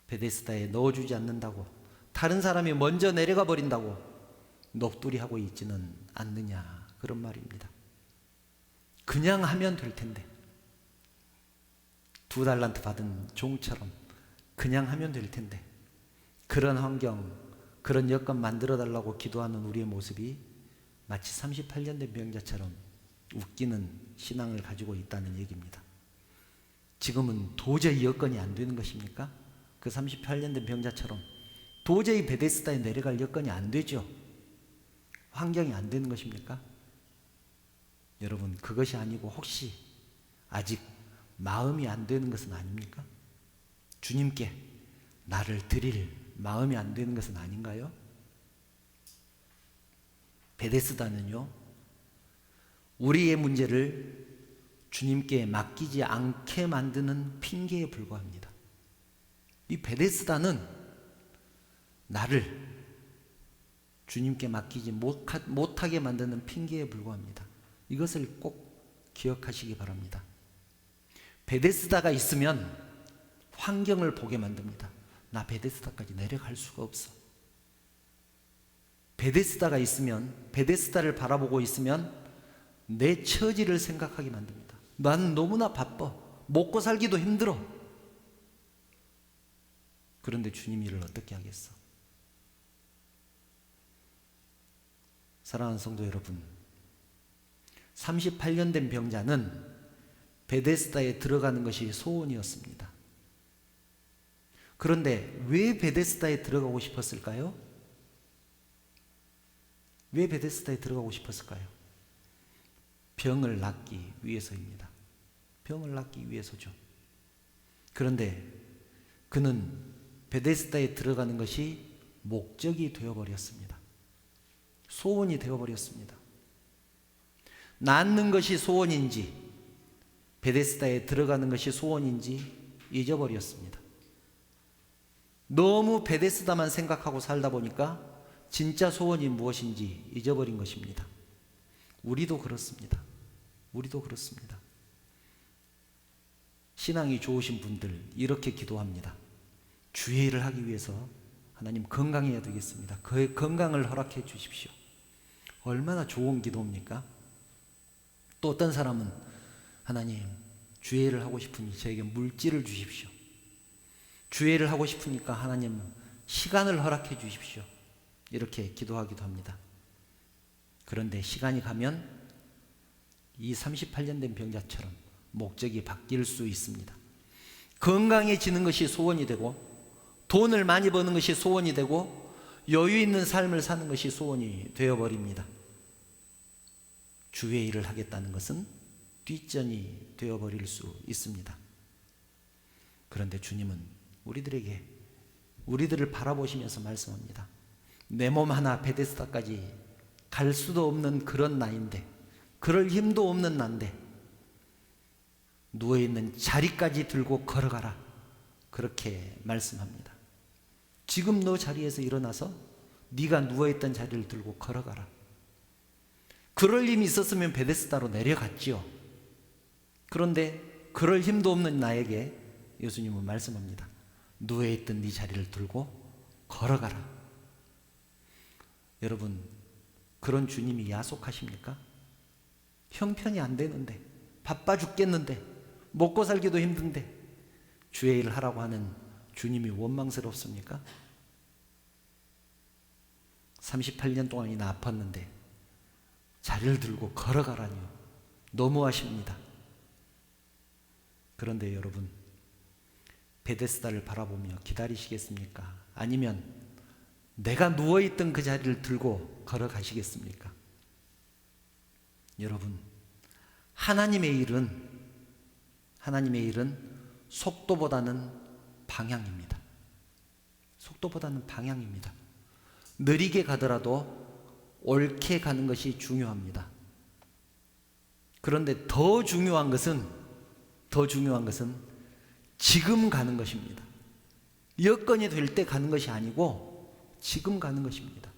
Speaker 1: 베데스다에 넣어주지 않는다고, 다른 사람이 먼저 내려가 버린다고 넋두리하고 있지는 않느냐, 그런 말입니다. 그냥 하면 될 텐데, 2달란트 받은 종처럼 그냥 하면 될 텐데, 그런 환경, 그런 여건 만들어 달라고 기도하는 우리의 모습이 마치 38년 된 병자처럼 웃기는 신앙을 가지고 있다는 얘기입니다. 지금은 도저히 여건이 안 되는 것입니까? 그 38년 된 병자처럼 도저히 베데스다에 내려갈 여건이 안 되죠. 환경이 안 되는 것입니까? 여러분, 그것이 아니고 혹시 아직 마음이 안 되는 것은 아닙니까? 주님께 나를 드릴 마음이 안 되는 것은 아닌가요? 베데스다는요, 우리의 문제를 주님께 맡기지 않게 만드는 핑계에 불과합니다. 이 베데스다는 나를 주님께 맡기지 못하게 만드는 핑계에 불과합니다. 이것을 꼭 기억하시기 바랍니다. 베데스다가 있으면 환경을 보게 만듭니다. 나 베데스다까지 내려갈 수가 없어. 베데스다가 있으면, 베데스다를 바라보고 있으면 내 처지를 생각하게 만듭니다. 난 너무나 바빠. 먹고 살기도 힘들어. 그런데 주님 일을 어떻게 하겠어? 사랑하는 성도 여러분, 38년 된 병자는 베데스다에 들어가는 것이 소원이었습니다. 그런데 왜 베데스다에 들어가고 싶었을까요? 왜 베데스다에 들어가고 싶었을까요? 병을 낫기 위해서입니다. 병을 낫기 위해서죠. 그런데 그는 베데스다에 들어가는 것이 목적이 되어버렸습니다. 소원이 되어버렸습니다. 낫는 것이 소원인지 베데스다에 들어가는 것이 소원인지 잊어버렸습니다. 너무 베데스다만 생각하고 살다 보니까 진짜 소원이 무엇인지 잊어버린 것입니다. 우리도 그렇습니다. 우리도 그렇습니다. 신앙이 좋으신 분들 이렇게 기도합니다. 주의 일을 하기 위해서 하나님 건강해야 되겠습니다. 그의 건강을 허락해 주십시오. 얼마나 좋은 기도입니까? 또 어떤 사람은 하나님 주의 일을 하고 싶으니 저에게 물질을 주십시오. 주회를 하고 싶으니까 하나님 시간을 허락해 주십시오. 이렇게 기도하기도 합니다. 그런데 시간이 가면 이 38년 된 병자처럼 목적이 바뀔 수 있습니다. 건강해지는 것이 소원이 되고, 돈을 많이 버는 것이 소원이 되고, 여유 있는 삶을 사는 것이 소원이 되어버립니다. 주의 일을 하겠다는 것은 뒷전이 되어버릴 수 있습니다. 그런데 주님은 우리들을 바라보시면서 말씀합니다. 내 몸 하나 베데스다까지 갈 수도 없는 그런 나인데, 그럴 힘도 없는 난데 누워있는 자리까지 들고 걸어가라, 그렇게 말씀합니다. 지금 너 자리에서 일어나서 네가 누워있던 자리를 들고 걸어가라. 그럴 힘이 있었으면 베데스다로 내려갔지요. 그런데 그럴 힘도 없는 나에게 예수님은 말씀합니다. 누워있던 네 자리를 들고 걸어가라. 여러분, 그런 주님이 야속하십니까? 형편이 안 되는데, 바빠 죽겠는데, 먹고 살기도 힘든데 주의 일을 하라고 하는 주님이 원망스럽습니까? 38년 동안이나 아팠는데 자리를 들고 걸어가라니요. 너무하십니다. 그런데 여러분, 베데스다를 바라보며 기다리시겠습니까? 아니면 내가 누워있던 그 자리를 들고 걸어가시겠습니까? 여러분, 하나님의 일은 속도보다는 방향입니다. 속도보다는 방향입니다. 느리게 가더라도 옳게 가는 것이 중요합니다. 그런데 더 중요한 것은 지금 가는 것입니다. 여건이 될 때 가는 것이 아니고 지금 가는 것입니다.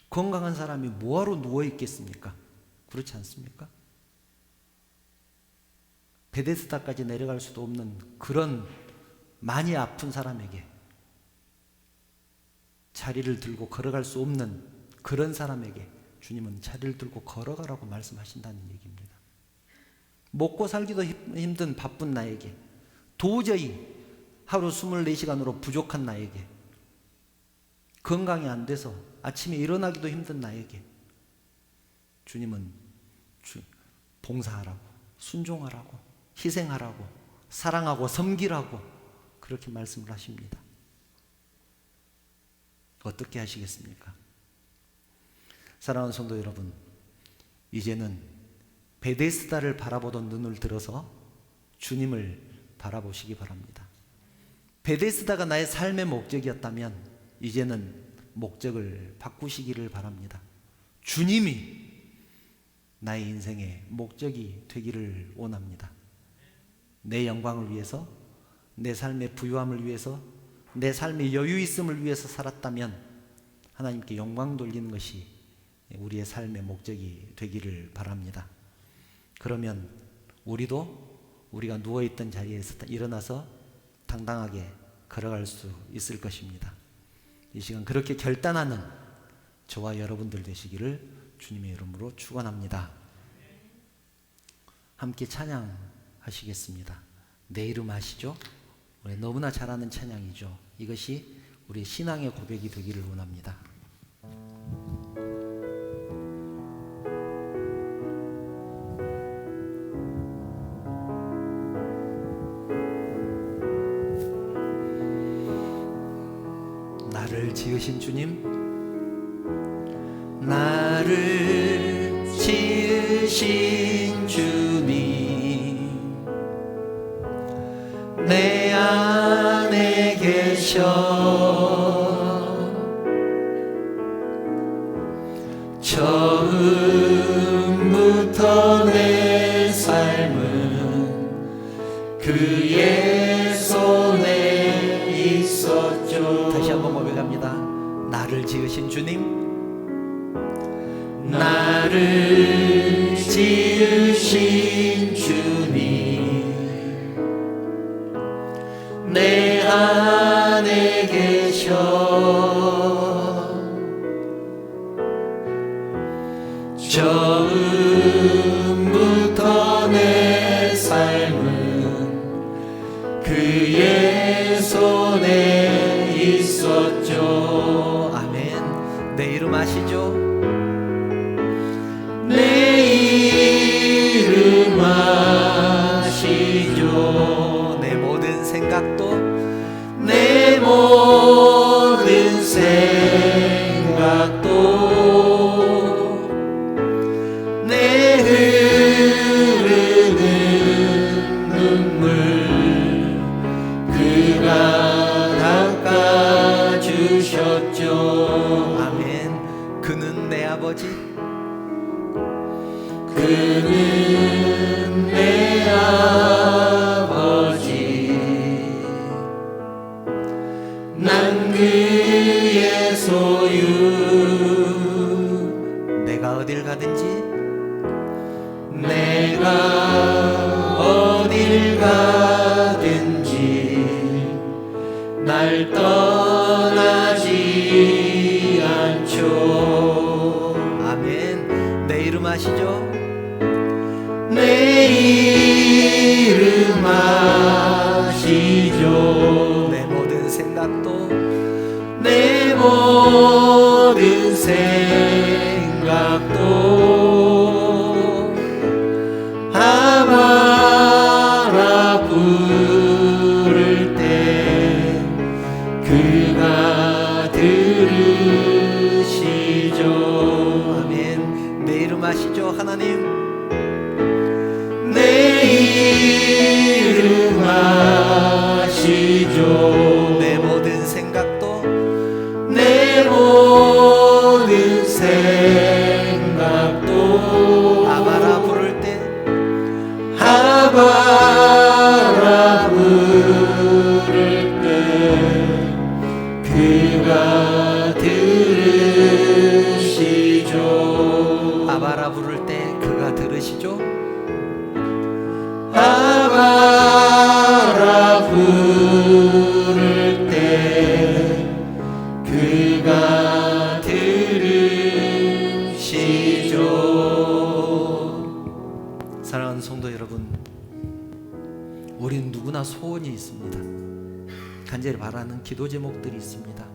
Speaker 1: 건강한 사람이 뭐하러 누워 있겠습니까? 그렇지 않습니까? 베데스다까지 내려갈 수도 없는 그런 많이 아픈 사람에게, 자리를 들고 걸어갈 수 없는 그런 사람에게 주님은 자리를 들고 걸어가라고 말씀하신다는 얘기입니다. 먹고 살기도 힘든 바쁜 나에게, 도저히 하루 24시간으로 부족한 나에게, 건강이 안 돼서 아침에 일어나기도 힘든 나에게 주님은 봉사하라고, 순종하라고, 희생하라고, 사랑하고 섬기라고 그렇게 말씀을 하십니다. 어떻게 하시겠습니까? 사랑하는 성도 여러분, 이제는 베데스다를 바라보던 눈을 들어서 주님을 바라보시기 바랍니다. 베데스다가 나의 삶의 목적이었다면 이제는 목적을 바꾸시기를 바랍니다. 주님이 나의 인생의 목적이 되기를 원합니다. 내 영광을 위해서, 내 삶의 부유함을 위해서, 내 삶의 여유 있음을 위해서 살았다면 하나님께 영광 돌리는 것이 우리의 삶의 목적이 되기를 바랍니다. 그러면 우리가 누워있던 자리에서 일어나서 당당하게 걸어갈 수 있을 것입니다. 이 시간 그렇게 결단하는 저와 여러분들 되시기를 주님의 이름으로 축원합니다. 함께 찬양하시겠습니다. 내 이름 아시죠? 우리 너무나 잘 아는 찬양이죠. 이것이 우리 신앙의 고백이 되기를 원합니다. 나를 지으신 주님, 나를 지으신 주님, 내 안에 계셔. 처음부터 내 삶은 그의 손에 있었죠. 다시 한번 고백합니다. 나를 지으신 주님, 나를 지으신 주님, 내 안에 계셔. 처음부터 내 삶은
Speaker 2: 그의 손에 있었죠.
Speaker 1: 아멘. 내 이름 아시죠?
Speaker 2: 내 이름 아시죠.
Speaker 1: 내 모든 생각도
Speaker 2: 내 모든 생각도 내 흐르는 눈물 그가 닦아주셨죠.
Speaker 1: 아멘. 그는 내 아버지,
Speaker 2: 그는 내 아버지, 난 그의 소유.
Speaker 1: 내가 어딜 가든지
Speaker 2: 내가 어딜 가든지 날 떠나지 않죠.
Speaker 1: 아멘. 내 이름 아시죠?
Speaker 2: 내 이름 아시죠.
Speaker 1: 내 모든 생각도
Speaker 2: 내 모든 생각도 아바라 부를 때 그가 들으시죠.
Speaker 1: 아멘. 내 이름 아시죠? 하나님.
Speaker 2: 내 이름 아시죠.
Speaker 1: 내 모든 생각도
Speaker 2: 내 모든 생각도
Speaker 1: 아바라 부를 때
Speaker 2: 아바라 부를 때 그가 들으시죠.
Speaker 1: 아바라 부를 때 그가 들으시죠?
Speaker 2: 아바라 부를 때 그가 들으시죠.
Speaker 1: 사랑하는 성도 여러분, 우린 누구나 소원이 있습니다. 간절히 바라는 기도 제목들이 있습니다.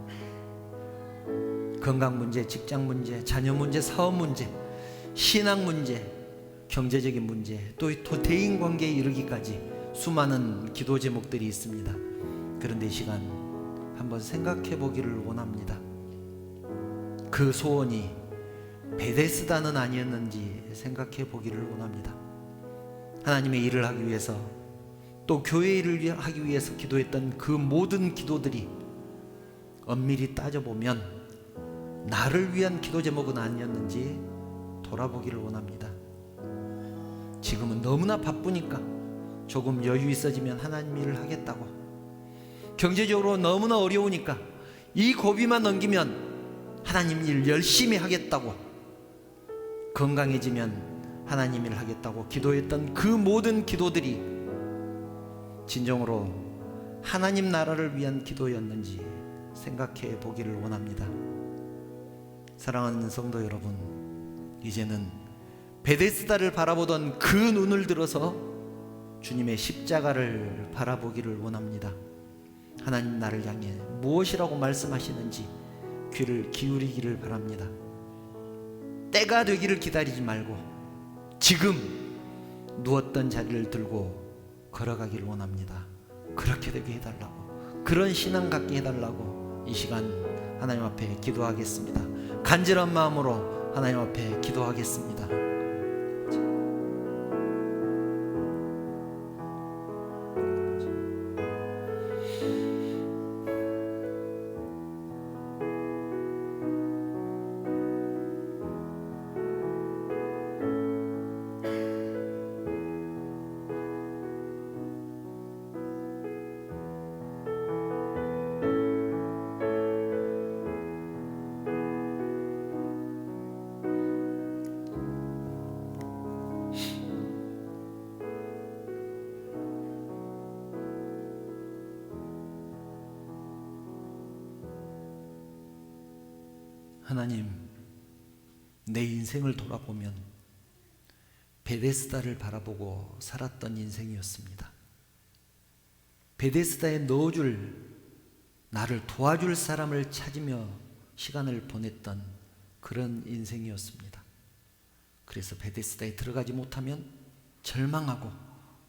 Speaker 1: 건강 문제, 직장 문제, 자녀 문제, 사업 문제, 신앙 문제, 경제적인 문제, 또 대인 관계에 이르기까지 수많은 기도 제목들이 있습니다. 그런데 이 시간 한번 생각해 보기를 원합니다. 그 소원이 베데스다는 아니었는지 생각해 보기를 원합니다. 하나님의 일을 하기 위해서, 또 교회 일을 하기 위해서 기도했던 그 모든 기도들이 엄밀히 따져보면 나를 위한 기도 제목은 아니었는지 돌아보기를 원합니다. 지금은 너무나 바쁘니까 조금 여유 있어지면 하나님 일을 하겠다고, 경제적으로 너무나 어려우니까 이 고비만 넘기면 하나님 일 열심히 하겠다고, 건강해지면 하나님 일을 하겠다고 기도했던 그 모든 기도들이 진정으로 하나님 나라를 위한 기도였는지 생각해 보기를 원합니다. 사랑하는 성도 여러분, 이제는 베데스다를 바라보던 그 눈을 들어서 주님의 십자가를 바라보기를 원합니다. 하나님 나를 향해 무엇이라고 말씀하시는지 귀를 기울이기를 바랍니다. 때가 되기를 기다리지 말고 지금 누웠던 자리를 들고 걸어가기를 원합니다. 그렇게 되게 해달라고, 그런 신앙 갖게 해달라고 이 시간 하나님 앞에 기도하겠습니다. 간절한 마음으로 하나님 앞에 기도하겠습니다. 하나님, 내 인생을 돌아보면 베데스다를 바라보고 살았던 인생이었습니다. 베데스다에 넣어줄, 나를 도와줄 사람을 찾으며 시간을 보냈던 그런 인생이었습니다. 그래서 베데스다에 들어가지 못하면 절망하고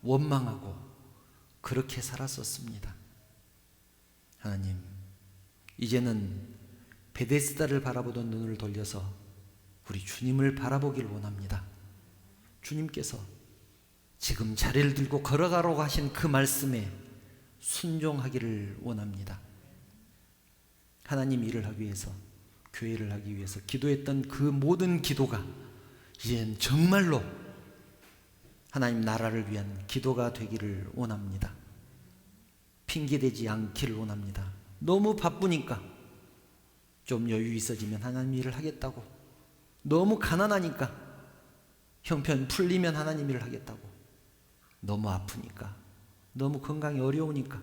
Speaker 1: 원망하고 그렇게 살았었습니다. 하나님, 이제는 베데스다를 바라보던 눈을 돌려서 우리 주님을 바라보길 원합니다. 주님께서 지금 자리를 들고 걸어가라고 하신 그 말씀에 순종하기를 원합니다. 하나님 일을 하기 위해서, 교회를 하기 위해서 기도했던 그 모든 기도가 이젠 정말로 하나님 나라를 위한 기도가 되기를 원합니다. 핑계대지 않기를 원합니다. 너무 바쁘니까 좀 여유 있어지면 하나님 일을 하겠다고, 너무 가난하니까 형편 풀리면 하나님 일을 하겠다고, 너무 아프니까, 너무 건강이 어려우니까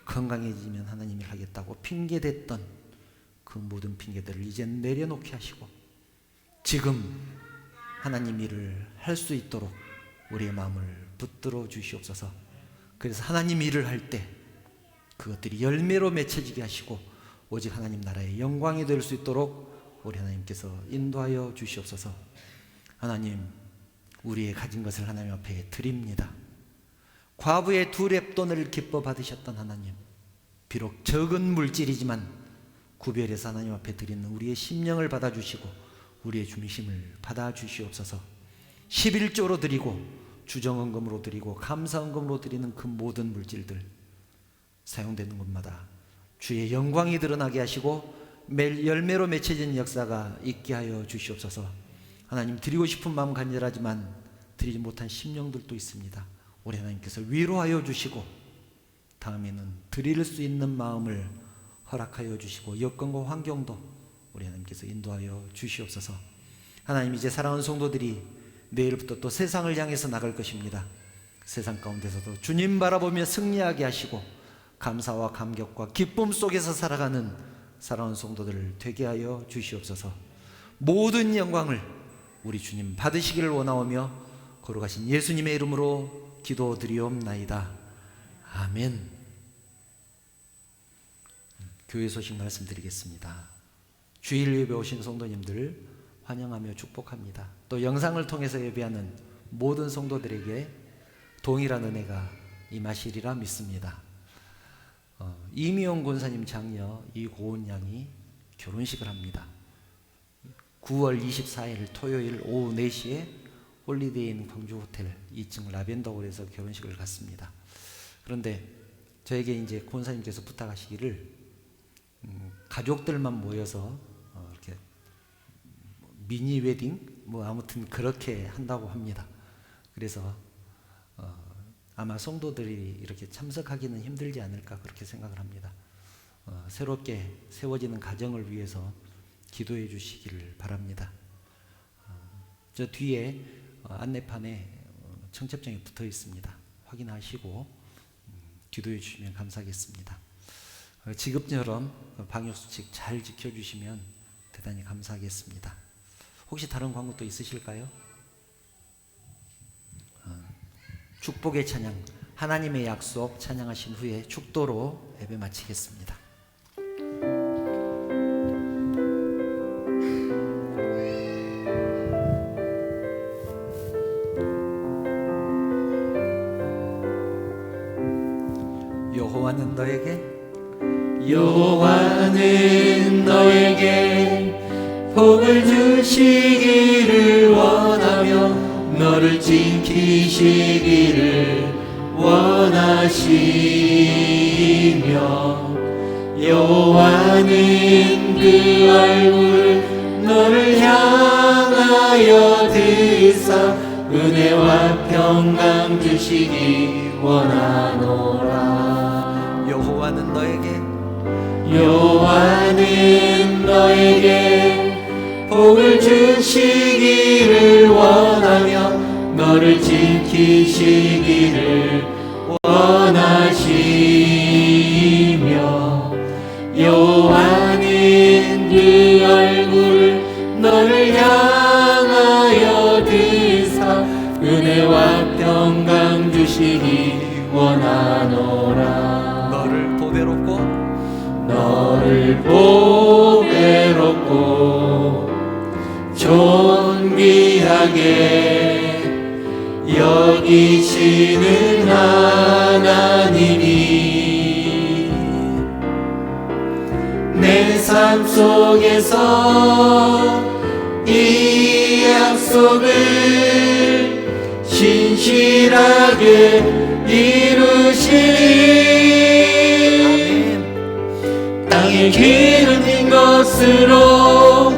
Speaker 1: 건강해지면 하나님 일을 하겠다고 핑계댔던 그 모든 핑계들을 이젠 내려놓게 하시고 지금 하나님 일을 할 수 있도록 우리의 마음을 붙들어 주시옵소서. 그래서 하나님 일을 할 때 그것들이 열매로 맺혀지게 하시고 오직 하나님 나라의 영광이 될 수 있도록 우리 하나님께서 인도하여 주시옵소서. 하나님, 우리의 가진 것을 하나님 앞에 드립니다. 과부의 2렙돈을 기뻐 받으셨던 하나님, 비록 적은 물질이지만 구별해서 하나님 앞에 드리는 우리의 심령을 받아주시고 우리의 중심을 받아주시옵소서. 11조로 드리고 주정헌금으로 드리고 감사헌금으로 드리는 그 모든 물질들 사용되는 곳마다 주의 영광이 드러나게 하시고 매일 열매로 맺혀진 역사가 있게 하여 주시옵소서. 하나님, 드리고 싶은 마음 간절하지만 드리지 못한 심령들도 있습니다. 우리 하나님께서 위로하여 주시고 다음에는 드릴 수 있는 마음을 허락하여 주시고 여건과 환경도 우리 하나님께서 인도하여 주시옵소서. 하나님, 이제 사랑하는 성도들이 내일부터 또 세상을 향해서 나갈 것입니다. 세상 가운데서도 주님 바라보며 승리하게 하시고 감사와 감격과 기쁨 속에서 살아가는 사랑하는 성도들을 되게 하여 주시옵소서. 모든 영광을 우리 주님 받으시기를 원하오며 거룩하신 예수님의 이름으로 기도드리옵나이다. 아멘. 교회 소식 말씀드리겠습니다. 주일 예배 오신 성도님들 환영하며 축복합니다. 또 영상을 통해서 예배하는 모든 성도들에게 동일한 은혜가 임하시리라 믿습니다. 이미용 권사님 장녀 이고은 양이 결혼식을 합니다. 9월 24일 토요일 오후 4시에 홀리데이인 광주 호텔 2층 라벤더홀에서 결혼식을 갖습니다. 그런데 저에게 이제 권사님께서 부탁하시기를 가족들만 모여서 이렇게 미니 웨딩 뭐 아무튼 그렇게 한다고 합니다. 그래서 아마 성도들이 이렇게 참석하기는 힘들지 않을까 그렇게 생각을 합니다. 새롭게 세워지는 가정을 위해서 기도해 주시기를 바랍니다. 저 뒤에 안내판에 청첩장이 붙어 있습니다. 확인하시고 기도해 주시면 감사하겠습니다. 지금처럼 방역수칙 잘 지켜주시면 대단히 감사하겠습니다. 혹시 다른 광고 또 있으실까요? 축복의 찬양, 하나님의 약속 찬양하신 후에 축도로 예배 마치겠습니다. 여호와는 너에게 복을 주시기를 원하며 너를 지키시기를 원하시며 여호와는 그 얼굴 너를 향하여 드사 은혜와 평강 주시기 원하노라. 여호와는 너에게 복을 주시기를 원하며 너를 지키시기를 원하시며 여호와는 그 얼굴 너를 향하여 드사 은혜와 평강 주시기 원하노라.
Speaker 2: 너를 보배롭고 존귀하게 여기시는 하나님이 내 삶 속에서 이 약속을 신실하게 이루시리. 땅에 기름진 것으로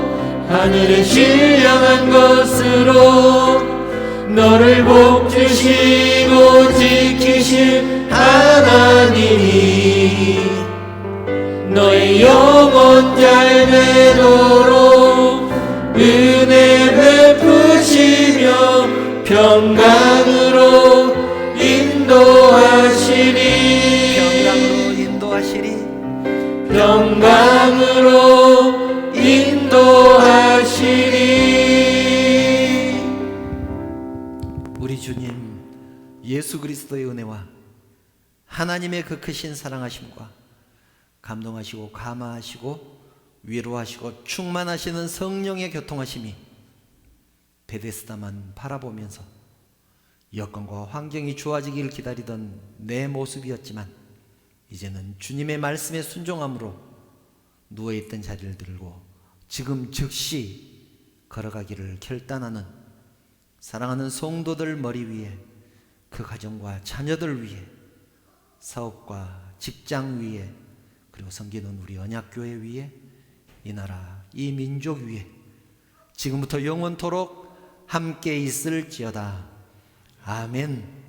Speaker 2: 하늘에 신령한 것으로 너를 복주시고 지키실 하나님이 너의 영혼 잘 되도록 은혜 베푸시며 평강으로 인도하시리. 평강으로 인도하시리.
Speaker 1: 우리 주님 예수 그리스도의 은혜와 하나님의 그 크신 사랑하심과 감동하시고 감화하시고 위로하시고 충만하시는 성령의 교통하심이 베데스다만 바라보면서 여건과 환경이 좋아지길 기다리던 내 모습이었지만 이제는 주님의 말씀에 순종함으로 누워있던 자리를 들고 지금 즉시 걸어가기를 결단하는 사랑하는 성도들 머리 위에, 그 가정과 자녀들 위에, 사업과 직장 위에, 그리고 섬기는 우리 언약교회 위에, 이 나라 이 민족 위에 지금부터 영원토록 함께 있을지어다. 아멘.